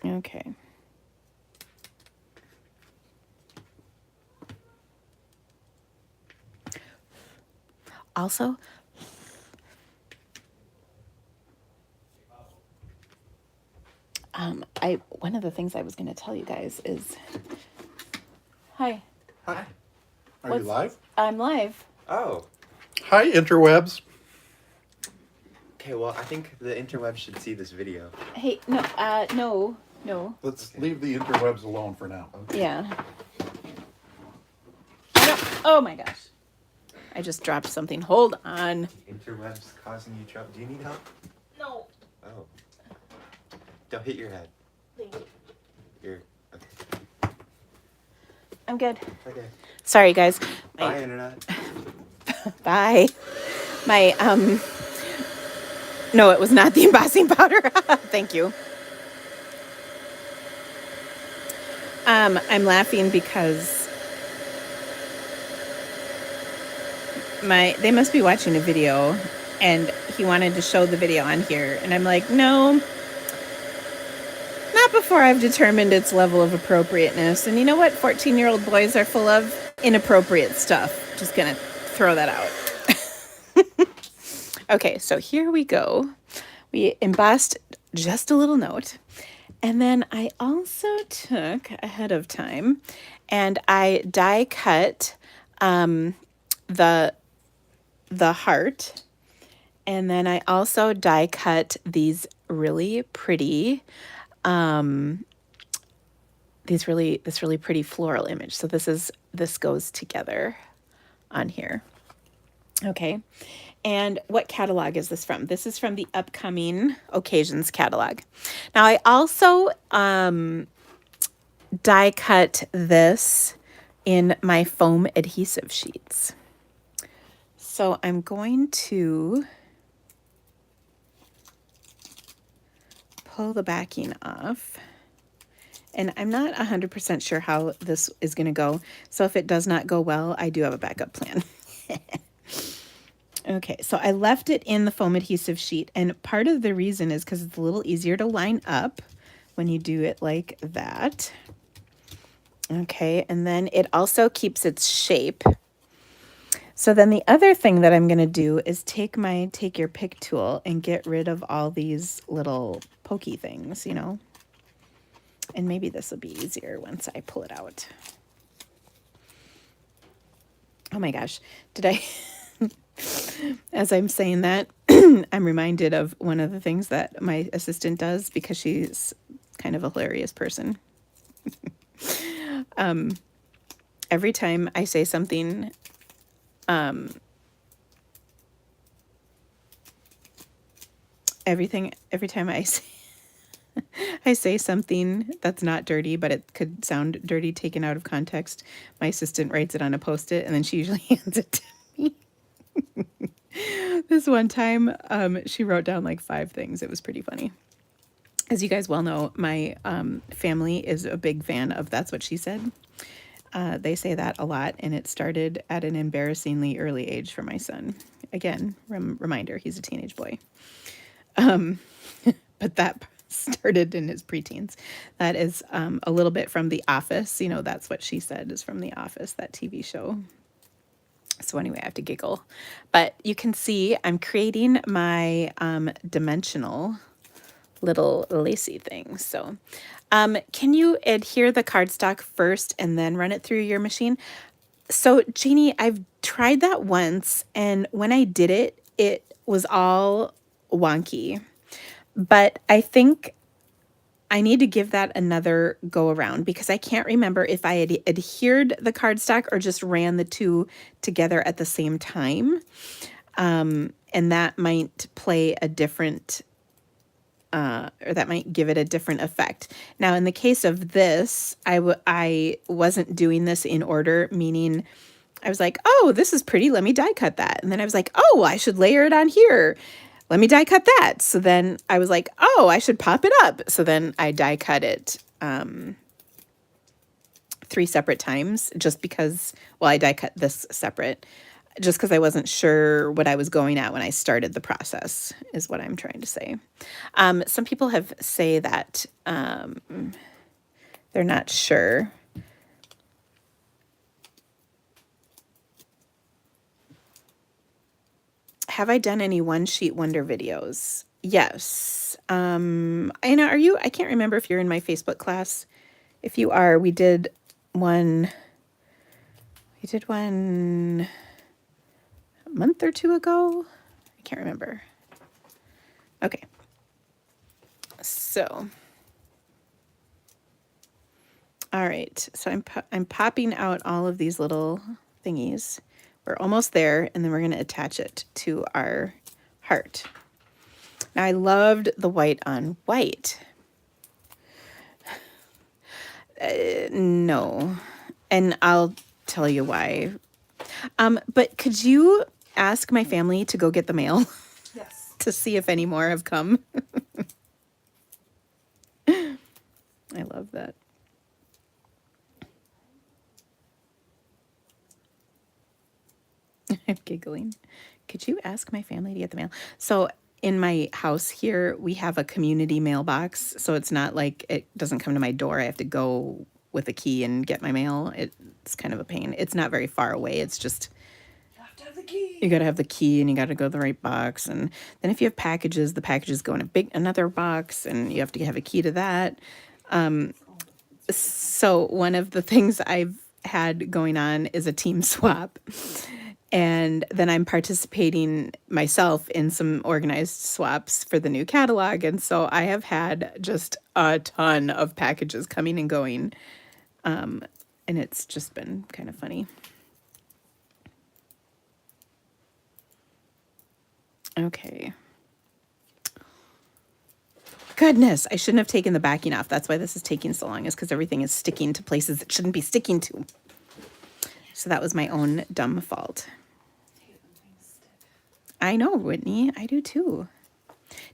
Okay. Also, one of the things I was going to tell you guys is, hi. Hi. Are What's- you live? I'm live. Oh, Hi, interwebs. okay. Well, I think the interweb should see this video. Hey, no. Let's leave the interwebs alone for now. Yeah. I don't, oh my gosh. I just dropped something. Hold on. Interweb's causing you trouble. Do you need help? No. Oh. Don't hit your head. Thank you. You're okay. I'm good. Okay. Sorry, guys. Bye, internet. Bye. My, no, it was not the embossing powder. Thank you. I'm laughing because they must be watching a video and he wanted to show the video on here. And I'm like, no, not before I've determined its level of appropriateness. And you know what? 14-year-old boys are full of inappropriate stuff. Just gonna throw that out. Okay, so here we go. We embossed just a little note. And then I also took ahead of time and I die cut the heart. And then I also die cut these really pretty this really pretty floral image. So this goes together on here. Okay. And what catalog is this from? This is from the Upcoming Occasions catalog. Now I also die cut this in my foam adhesive sheets. So I'm going to pull the backing off. And I'm not 100% sure how this is going to go. So if it does not go well, I do have a backup plan. Okay, so I left it in the foam adhesive sheet. And part of the reason is because it's a little easier to line up when you do it like that. Okay, and then it also keeps its shape. So then the other thing that I'm going to do is take your pick tool and get rid of all these little pokey things, you know. And maybe this will be easier once I pull it out. Oh my gosh, did I... As I'm saying that, I'm reminded of one of the things that my assistant does because she's kind of a hilarious person. Every time I say something, every time I say something that's not dirty, but it could sound dirty taken out of context, my assistant writes it on a Post-it and then she usually hands it to me. This one time, she wrote down like 5 things. It was pretty funny. As you guys well know, my family is a big fan of That's What She Said. They say that a lot, and it started at an embarrassingly early age for my son. Again, reminder, he's a teenage boy. But that started in his preteens. That is a little bit from The Office. You know, that's what she said is from The Office, that TV show. So anyway, I have to giggle. But you can see I'm creating my dimensional little lacy things. So can you adhere the cardstock first and then run it through your machine? So Jeannie, I've tried that once, and when I did it, it was all wonky. But I think I need to give that another go around because I can't remember if I had adhered the cardstock or just ran the two together at the same time. And that might play a different, or that might give it a different effect. Now, in the case of this, I wasn't doing this in order, meaning I was like, oh, this is pretty. Let me die cut that. And then I was like, oh, I should layer it on here. Let me die cut that. So then I was like, oh, I should pop it up. So then I die cut it 3 separate times just because, well, I die cut this separate just because I wasn't sure what I was going at when I started the process is what I'm trying to say. Some people have say that they're not sure. Have I done any one sheet wonder videos? Yes. Anna, are you? I can't remember if you're in my Facebook class. If you are, we did one a month or 2 ago. I can't remember. Okay. So, all right. So I'm popping out all of these little thingies. We're almost there, and then we're going to attach it to our heart. Now, I loved the white on white. No, and I'll tell you why. But could you ask my family to go get the mail Yes. to see if any more have come? I love that. I'm giggling. Could you ask my family to get the mail? So in my house here, we have a community mailbox. So it's not like it doesn't come to my door. I have to go with a key and get my mail. It's kind of a pain. It's not very far away. It's just, You have to have the key. you got to have the key and you got to go to the right box. And then if you have packages, the packages go in another box and you have to have a key to that. So one of the things I've had going on is a team swap. And then I'm participating myself in some organized swaps for the new catalog. And so I have had just a ton of packages coming and going. And it's just been kind of funny. Okay. Goodness, I shouldn't have taken the backing off. That's why this is taking so long, is because everything is sticking to places it shouldn't be sticking to. So that was my own dumb fault. I know, Whitney. I do too.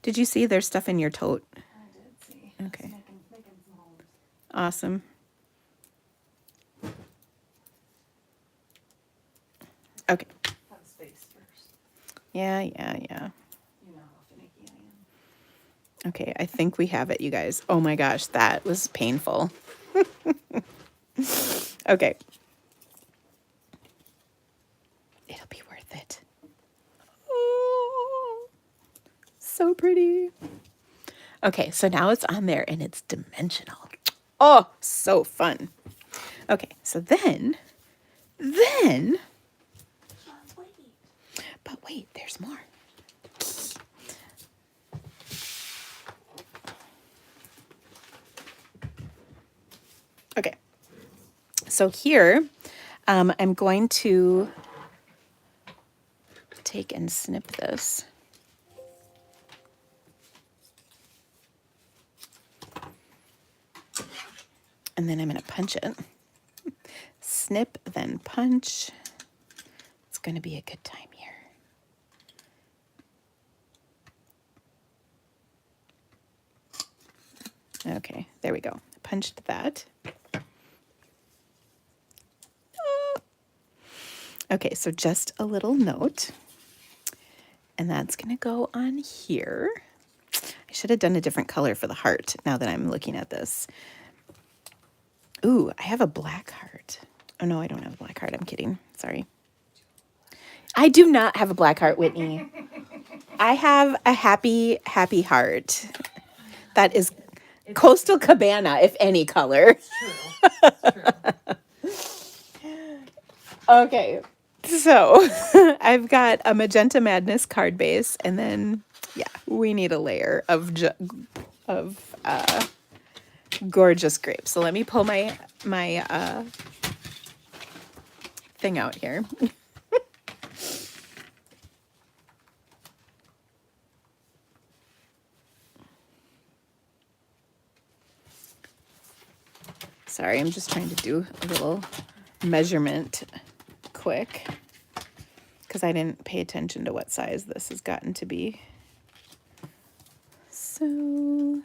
Did you see there's stuff in your tote? I did see. Okay. Making some holes. Awesome. Okay. Have space first. Yeah. You know how finicky I am. Okay, I think we have it, you guys. Oh my gosh, that was painful. Okay. It'll be worth it. Oh, so pretty. Okay, so now it's on there and it's dimensional. Oh, so fun. Okay, so then, but wait, there's more. Okay, so here I'm going to take and snip this. And then I'm going to punch it. Snip, then punch. It's going to be a good time here. Okay, there we go. Punched that. Okay, so just a little note. And that's going to go on here. I should have done a different color for the heart now that I'm looking at this. Ooh, I have a black heart. Oh no, I don't have a black heart. I'm kidding. Sorry. I do not have a black heart, Whitney. I have a happy, happy heart. That is Coastal Cabana, if any color. It's true. It's true. Okay, so I've got a Magenta Madness card base, and then yeah, we need a layer of gorgeous grapes. So let me pull my thing out here. Sorry, I'm just trying to do a little measurement quick because I didn't pay attention to what size this has gotten to be. So,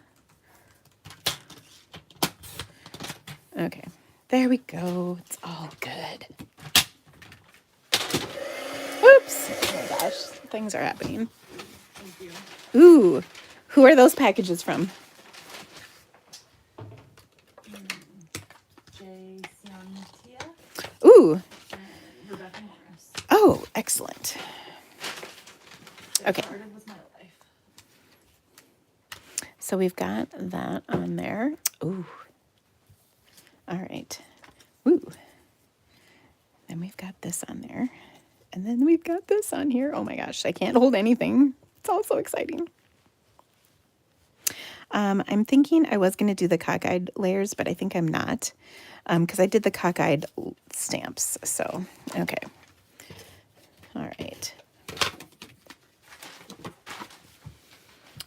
okay, there we go. It's all good. Oops. Oh my gosh, things are happening. Thank you. Ooh, who are those packages from? Jay Tia Ooh, and Rebecca Morris. oh, excellent. It Okay. started with my life. So we've got that on there. Ooh. All right. Ooh. Then we've got this on there. And then we've got this on here. Oh my gosh, I can't hold anything. It's all so exciting. I'm thinking I was going to do the cockeyed layers, but I think I'm not because I did the cockeyed stamps. So, okay. All right.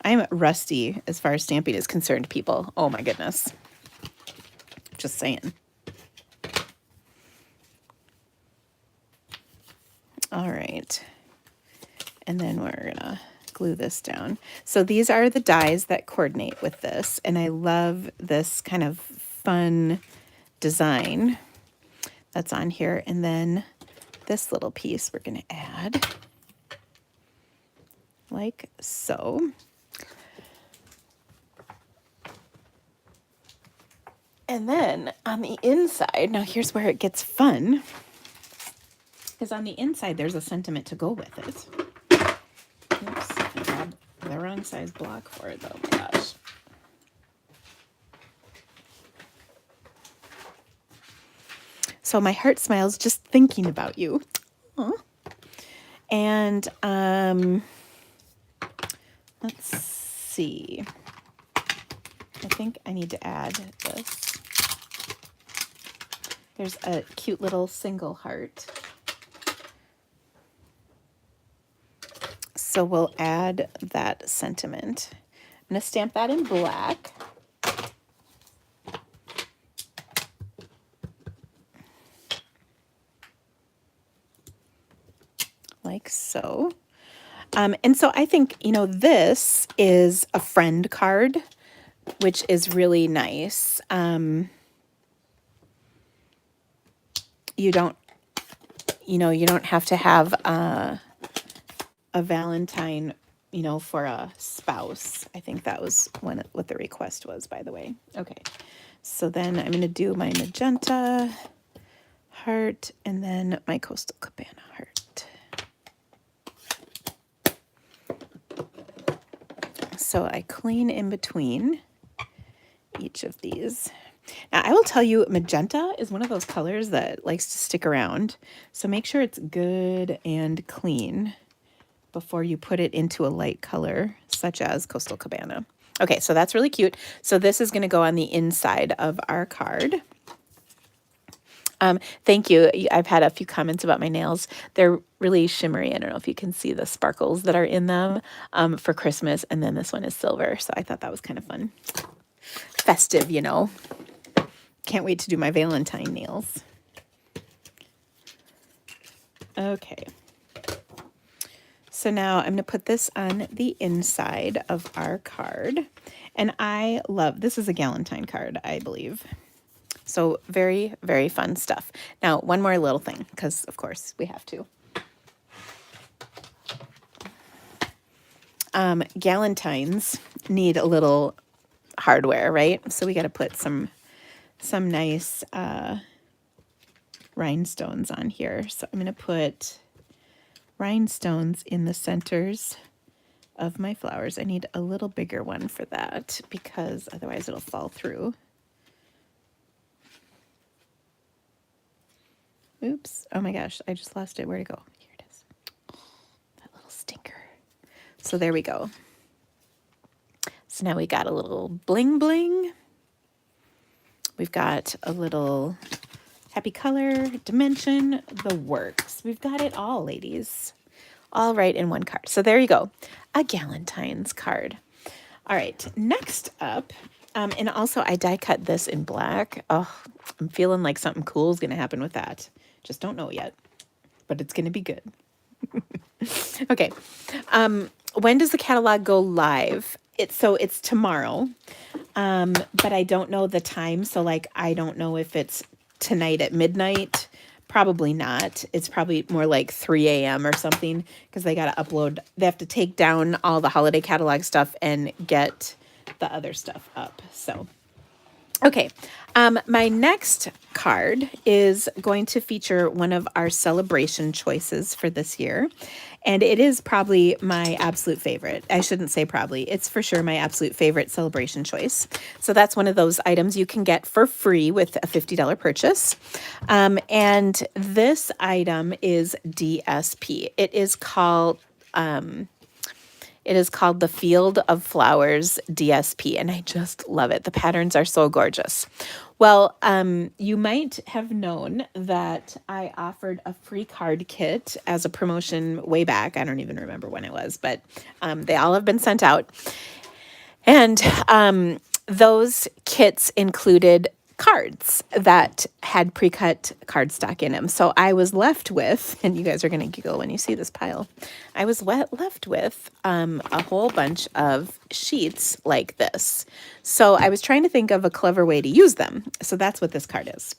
I'm rusty as far as stamping is concerned, people. Oh my goodness. Just saying. All right. And then we're gonna glue this down. So these are the dies that coordinate with this. And I love this kind of fun design that's on here. And then this little piece we're gonna add like so. And then on the inside, now here's where it gets fun. Because on the inside, there's a sentiment to go with it. Oops, I grabbed the wrong size block for it though, my gosh. So my heart smiles just thinking about you. Aw. And let's see. I think I need to add this. There's a cute little single heart. So we'll add that sentiment. I'm going to stamp that in black. Like so. And so I think, you know, this is a friend card, which is really nice. You don't have to have a Valentine, you know, for a spouse. I think that was what the request was, by the way. Okay. So then I'm going to do my magenta heart and then my Coastal Cabana heart. So I clean in between each of these. Now, I will tell you, magenta is one of those colors that likes to stick around. So make sure it's good and clean before you put it into a light color, such as Coastal Cabana. Okay, so that's really cute. So this is going to go on the inside of our card. Thank you. I've had a few comments about my nails. They're really shimmery. I don't know if you can see the sparkles that are in them for Christmas. And then this one is silver. So I thought that was kind of fun. Festive, you know. Can't wait to do my Valentine nails. Okay. So now I'm going to put this on the inside of our card. And I love, this is a Galentine card, I believe. So very, very fun stuff. Now, one more little thing, because of course we have to. Galentine's need a little hardware, right? So we got to put some nice rhinestones on here. So I'm going to put rhinestones in the centers of my flowers. I need a little bigger one for that because otherwise it'll fall through. Oops. Oh my gosh, I just lost it. Where'd it go? Here it is. That little stinker. So there we go. So now we got a little bling bling. We've got a little happy color, dimension, the works. We've got it all, ladies. All right in one card. So there you go. A Galentine's card. All right, next up, and also I die cut this in black. Oh, I'm feeling like something cool is going to happen with that. Just don't know yet, but it's going to be good. Okay. When does the catalog go live? It's tomorrow, but I don't know the time. So like, I don't know if it's tonight at midnight. Probably not. It's probably more like 3 a.m. or something because they got to upload. They have to take down all the holiday catalog stuff and get the other stuff up. So, okay. My next card is going to feature one of our Sale-A-Bration choices for this year. And it is probably my absolute favorite. I shouldn't say probably. It's for sure my absolute favorite Sale-A-Bration choice. So that's one of those items you can get for free with a $50 purchase. And this item is DSP. It is called the Field of Flowers DSP, and I just love it. The patterns are so gorgeous. Well, you might have known that I offered a free card kit as a promotion way back. I don't even remember when it was, but they all have been sent out. And those kits included cards that had pre-cut cardstock in them. So I was left with, and you guys are going to giggle when you see this pile, I was left with a whole bunch of sheets like this. So I was trying to think of a clever way to use them. So that's what this card is.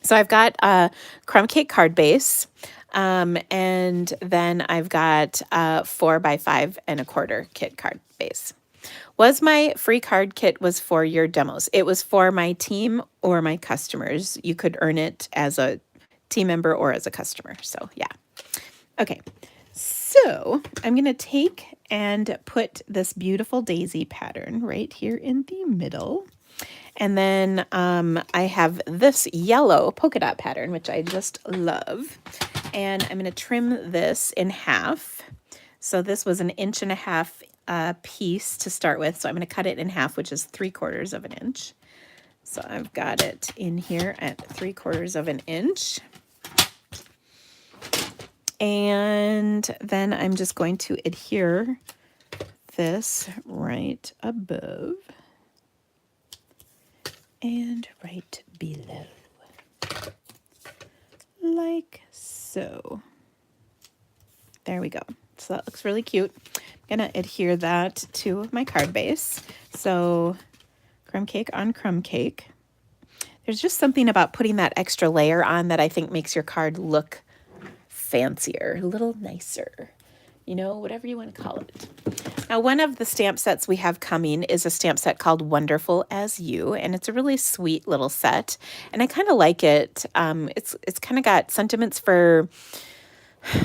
So I've got a crumb cake card base, and then I've got a 4x5 1/4 kit card base. Was my free card kit was for your demos. It was for my team or my customers. You could earn it as a team member or as a customer. So yeah. Okay. So I'm going to take and put this beautiful daisy pattern right here in the middle. And then I have this yellow polka dot pattern, which I just love. And I'm going to trim this in half. So this was 1.5 inch piece to start with. So I'm going to cut it in half, which is 3/4 of an inch. So I've got it in here at 3/4 of an inch. And then I'm just going to adhere this right above and right below, like so. There we go. So that looks really cute. I'm going to adhere that to my card base. So crumb cake on crumb cake. There's just something about putting that extra layer on that I think makes your card look fancier, a little nicer, you know, whatever you want to call it. Now, one of the stamp sets we have coming is a stamp set called Wonderful as You, and it's a really sweet little set, and I kind of like it. It's kind of got sentiments for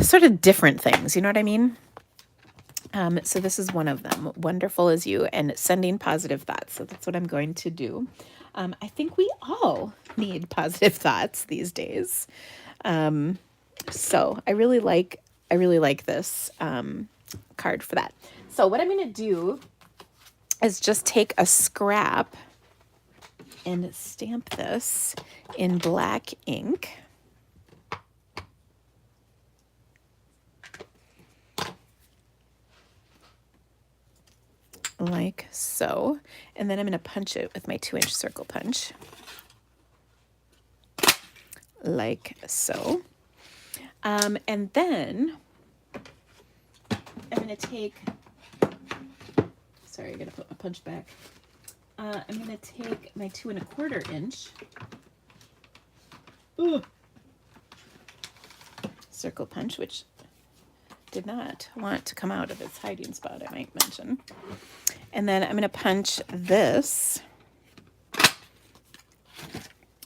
sort of different things, you know what I mean? So this is one of them, Wonderful as You, and sending positive thoughts. So that's what I'm going to do. I think we all need positive thoughts these days. So I really like this card for that. So what I'm going to do is just take a scrap and stamp this in black ink. Like so. And then I'm going to punch it with my 2-inch circle punch. Like so. And then I'm going to take, sorry, I got to put my punch back. I'm going to take my 2 1/4 inch circle punch, which did not want to come out of its hiding spot, I might mention. And then I'm going to punch this.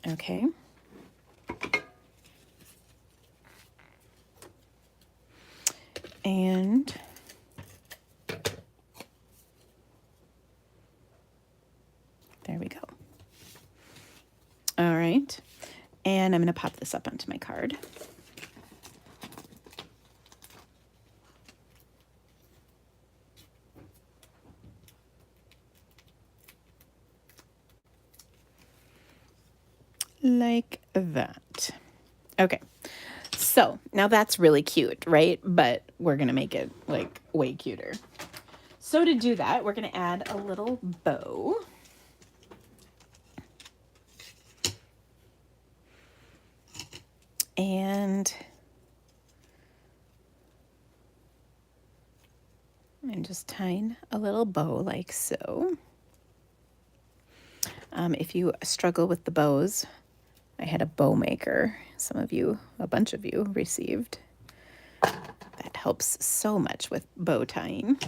Okay. And there we go. All right. And I'm going to pop this up onto my card. Like that. Okay. So now that's really cute, right? But we're going to make it like way cuter. So to do that, we're going to add a little bow. And I'm just tying a little bow like so. If you struggle with the bows, I had a bow maker. Some of you, a bunch of you received. That helps so much with bow tying.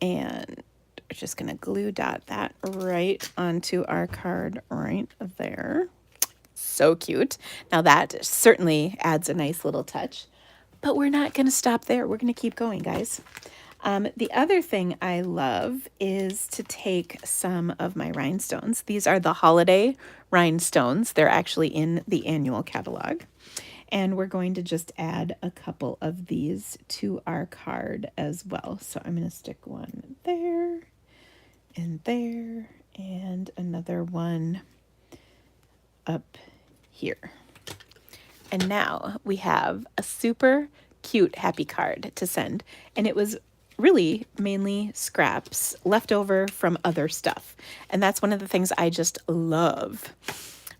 And we're just going to glue dot that right onto our card right there. So cute. Now that certainly adds a nice little touch, but we're not going to stop there. We're going to keep going, guys. The other thing I love is to take some of my rhinestones. These are the holiday rhinestones. They're actually in the annual catalog. And we're going to just add a couple of these to our card as well. So I'm going to stick one there and there and another one up here. And now we have a super cute happy card to send. And it was really mainly scraps left over from other stuff. And that's one of the things I just love.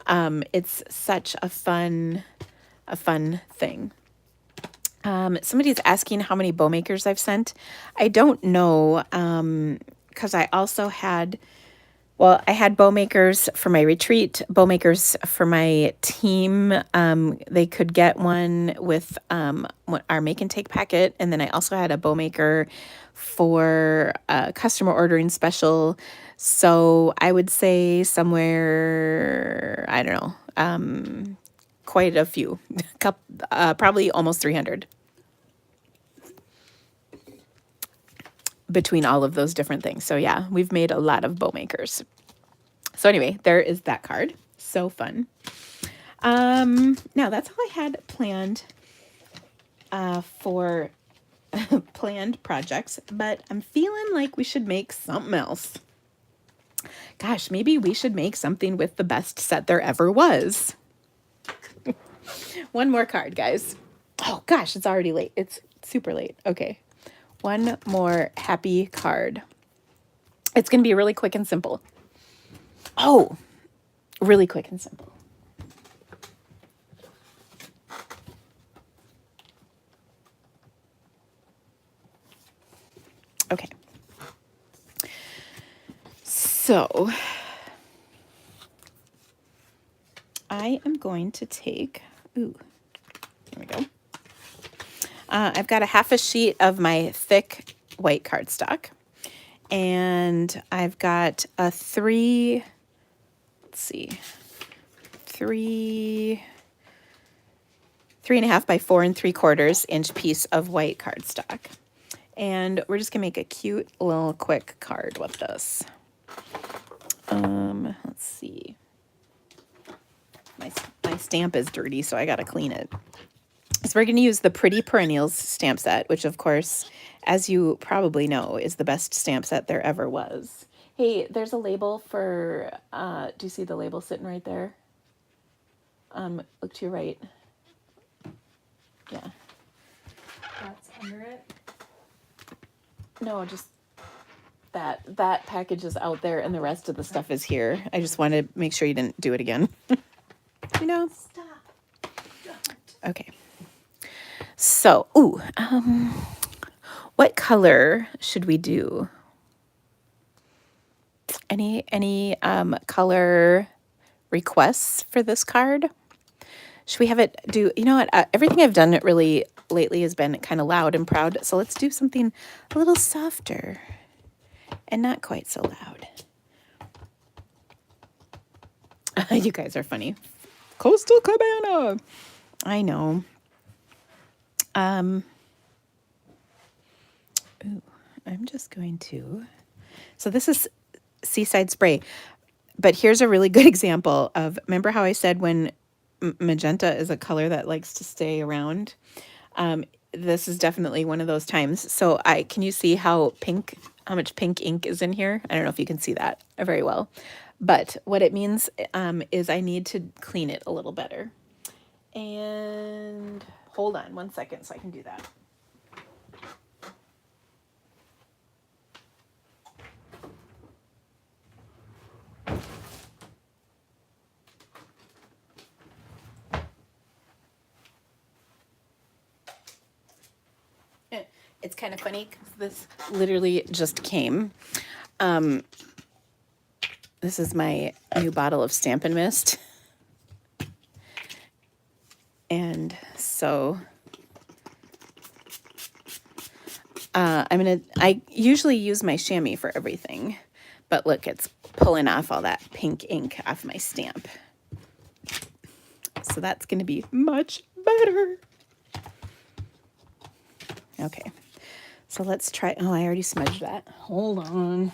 It's such a fun thing. Somebody's asking how many bow makers I've sent. I don't know, because I also had, well, I had bow makers for my retreat, bow makers for my team. They could get one with our make and take packet. And then I also had a bow maker for customer ordering special. So I would say somewhere, I don't know, quite a few, probably almost 300 between all of those different things. So yeah, we've made a lot of bow makers. So anyway, there is that card. So fun. Now that's all I had planned for planned projects, but I'm feeling like we should make something else. Gosh, maybe we should make something with the best set there ever was. One more card, guys. Oh gosh, it's already late. It's super late. Okay. One more happy card. It's going to be really quick and simple. Oh, really quick and simple. Okay. So I am going to take, here we go. I've got a half a sheet of my thick white cardstock, and I've got a 3.5 by 4 3/4 inch piece of white cardstock. And we're just gonna make a cute little quick card with this. Let's see. My stamp is dirty, so I gotta clean it. So we're going to use the Pretty Perennials stamp set, which of course, as you probably know, is the best stamp set there ever was. Hey, there's a label for, do you see the label sitting right there? Look to your right. Yeah. That's under it. No, just that package is out there and the rest of the stuff is here. I just wanted to make sure you didn't do it again. You know? Stop. Okay. So, what color should we do? Any color requests for this card? Should we have it do, you know what, everything I've done it really lately has been kind of loud and proud. So let's do something a little softer and not quite so loud. You guys are funny. Coastal Cabana. I know. Ooh, I'm just going to. So this is Seaside Spray, but here's a really good example of. Remember how I said when magenta is a color that likes to stay around? This is definitely one of those times. So can you see how much pink ink is in here? I don't know if you can see that very well, but what it means is I need to clean it a little better. And hold on 1 second so I can do that. It's kind of funny because this literally just came. This is my new bottle of Stampin' Mist. And so I usually use my chamois for everything, but look, it's pulling off all that pink ink off my stamp. So that's going to be much better. Okay, so let's try. Oh, I already smudged that. Hold on.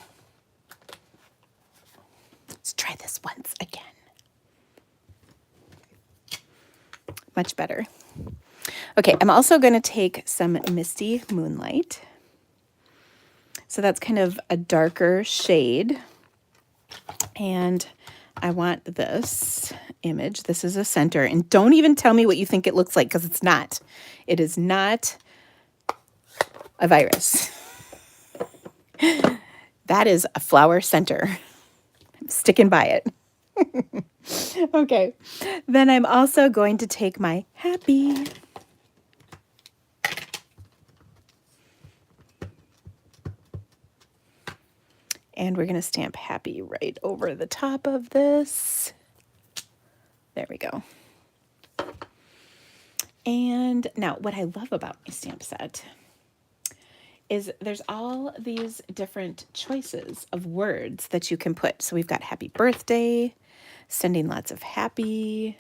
Let's try this once again. Much better. Okay, I'm also going to take some Misty Moonlight. So that's kind of a darker shade. And I want this image. This is a center. And don't even tell me what you think it looks like, because it's not. It is not a virus. That is a flower center. I'm sticking by it. Okay. Then I'm also going to take my Happy. And we're going to stamp Happy right over the top of this. There we go. And now what I love about my stamp set is there's all these different choices of words that you can put. So we've got happy birthday, sending lots of happy,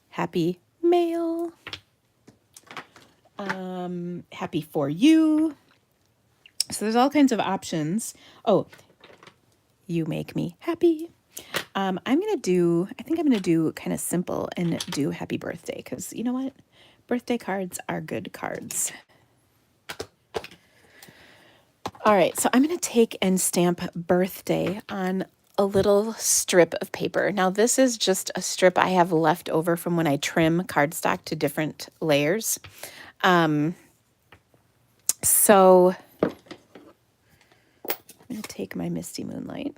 happy mail, happy for you. So there's all kinds of options. Oh, you make me happy. I think I'm going to do kind of simple and do happy birthday, because you know what? Birthday cards are good cards. All right, so I'm going to take and stamp birthday on a little strip of paper. Now this is just a strip I have left over from when I trim cardstock to different layers. So I'm going to take my Misty Moonlight.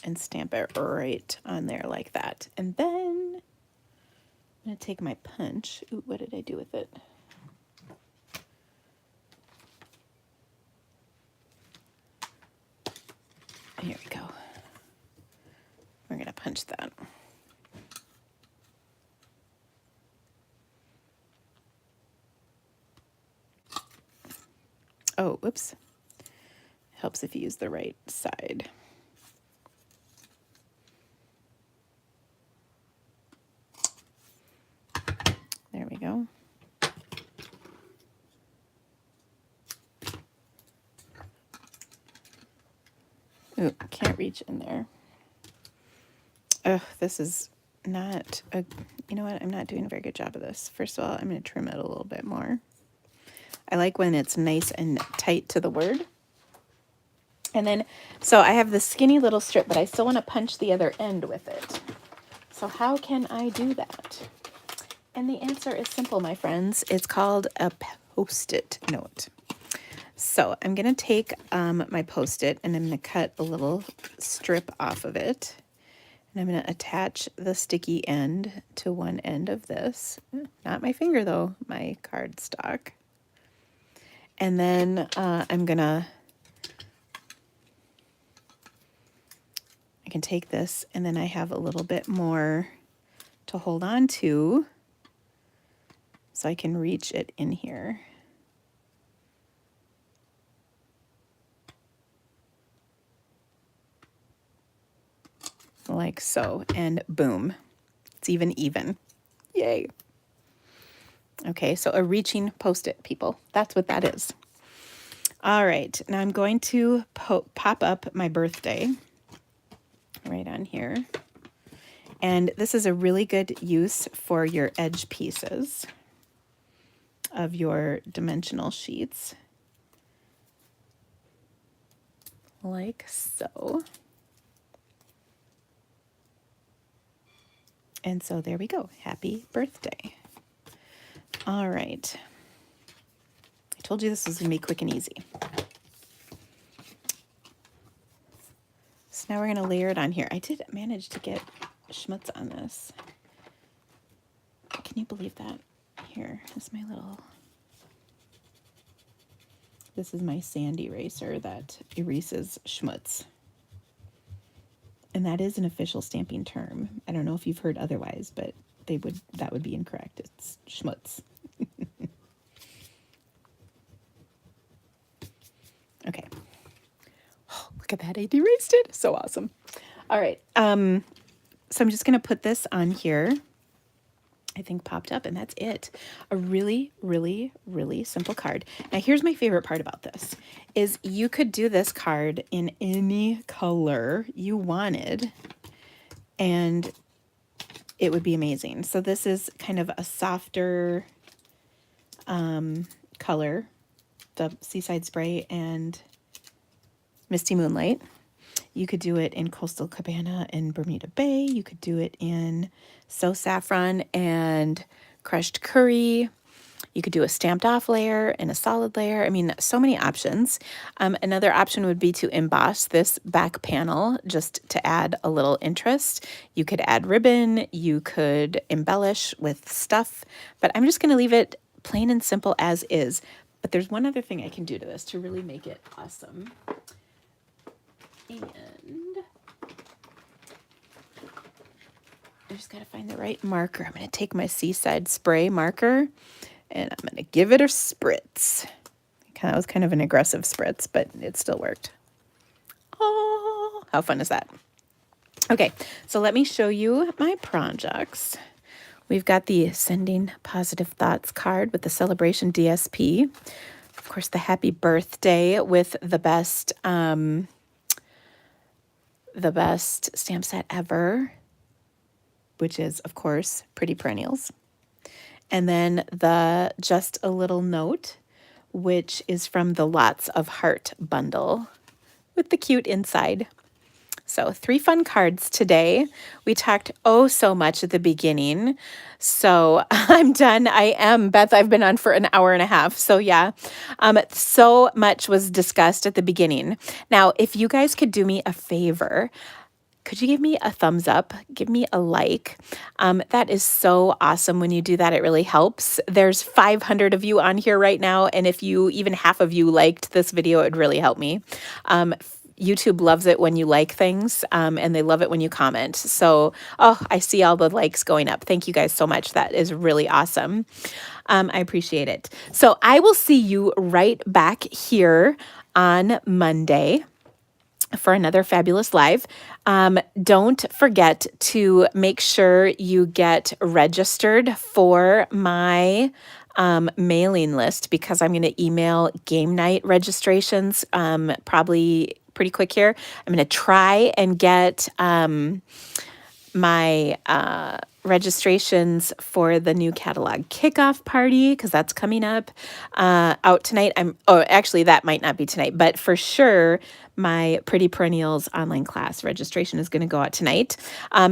And stamp it right on there like that. And then I'm going to take my punch. Ooh, what did I do with it? Here we go. We're going to punch that. Oh, whoops. Helps if you use the right side. There we go. Ooh, can't reach in there. Oh, this is not a, you know what? I'm not doing a very good job of this. First of all, I'm going to trim it a little bit more. I like when it's nice and tight to the word. And then, so I have this skinny little strip, but I still want to punch the other end with it. So how can I do that? And the answer is simple, my friends. It's called a Post-it note. So I'm going to take my Post-it and I'm going to cut a little strip off of it. And I'm going to attach the sticky end to one end of this. Not my finger though, my cardstock. And then I'm going to can take this and then I have a little bit more to hold on to so I can reach it in here. Like so, and boom, it's even. Yay. Okay, so a reaching Post-it, people. That's what that is. All right, now I'm going to pop up my birthday right on here. And this is a really good use for your edge pieces of your dimensional sheets. Like so. And so there we go. Happy birthday. All right. I told you this was going to be quick and easy. So now we're going to layer it on here. I did manage to get schmutz on this. Can you believe that? Here is my little... This is my sand eraser that erases schmutz. And that is an official stamping term. I don't know if you've heard otherwise, but that would be incorrect. It's schmutz. Okay. Oh, look at that. I erased it. So awesome. All right. So I'm just going to put this on here. I think popped up, and that's it. A really, really, really simple card. Now, here's my favorite part about this is you could do this card in any color you wanted, and it would be amazing. So this is kind of a softer color, the Seaside Spray and Misty Moonlight. You could do it in Coastal Cabana and Bermuda Bay. You could do it in So Saffron and Crushed Curry. You could do a stamped off layer and a solid layer. I mean, so many options. Another option would be to emboss this back panel just to add a little interest. You could add ribbon. You could embellish with stuff. But I'm just going to leave it plain and simple as is. But there's one other thing I can do to this to really make it awesome. And I just got to find the right marker. I'm going to take my Seaside Spray marker and I'm going to give it a spritz. That was kind of an aggressive spritz, but it still worked. Oh, how fun is that? Okay, so let me show you my projects. We've got the Sending Positive Thoughts card with the Sale-A-Bration DSP. Of course, the Happy Birthday with the best stamp set ever, which is, of course, Pretty Perennials. And then the Just a Little Note, which is from the Lots of Heart bundle with the cute inside. So 3 fun cards today. We talked so much at the beginning. So I'm done. I am, Beth, I've been on for an hour and a half. So yeah, so much was discussed at the beginning. Now, if you guys could do me a favor, could you give me a thumbs up? Give me a like. That is so awesome. When you do that, it really helps. There's 500 of you on here right now. And if you, even half of you liked this video, it would really help me. YouTube loves it when you like things, and they love it when you comment. So, I see all the likes going up. Thank you guys so much. That is really awesome. I appreciate it. So I will see you right back here on Monday for another fabulous live. Don't forget to make sure you get registered for my mailing list, because I'm going to email game night registrations probably pretty quick here. I'm going to try and get my registrations for the new catalog kickoff party, because that's coming up out tonight. Actually, that might not be tonight, but for sure my Pretty Perennials online class registration is going to go out tonight.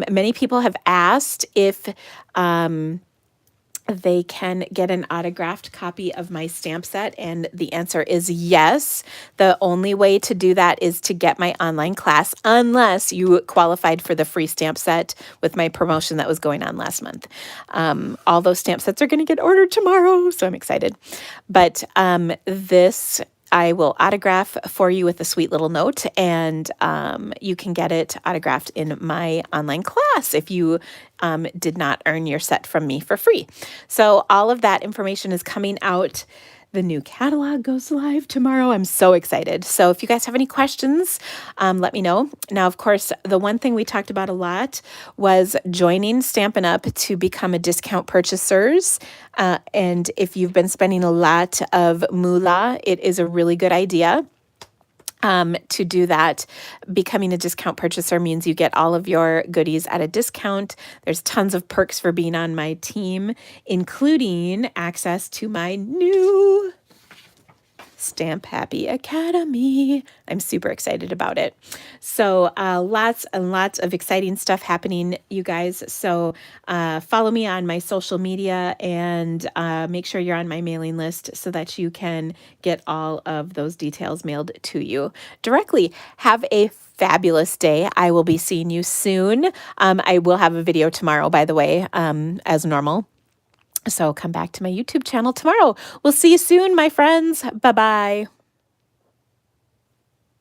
Many people have asked if they can get an autographed copy of my stamp set, and the answer is yes. The only way to do that is to get my online class, unless you qualified for the free stamp set with my promotion that was going on last month. All those stamp sets are going to get ordered tomorrow, so I'm excited. But this I will autograph for you with a sweet little note, and you can get it autographed in my online class if you did not earn your set from me for free. So all of that information is coming out. The new catalog goes live tomorrow. I'm so excited. So if you guys have any questions, let me know. Now, of course, the one thing we talked about a lot was joining Stampin' Up! To become a discount purchasers. And if you've been spending a lot of moolah, it is a really good idea. To do that. Becoming a discount purchaser means you get all of your goodies at a discount. There's tons of perks for being on my team, including access to my new Stamp Happy Academy. I'm super excited about it. So lots and lots of exciting stuff happening, you guys. So follow me on my social media and make sure you're on my mailing list so that you can get all of those details mailed to you directly. Have a fabulous day. I will be seeing you soon. I will have a video tomorrow, by the way, as normal. So come back to my YouTube channel tomorrow. We'll see you soon, my friends. Bye-bye.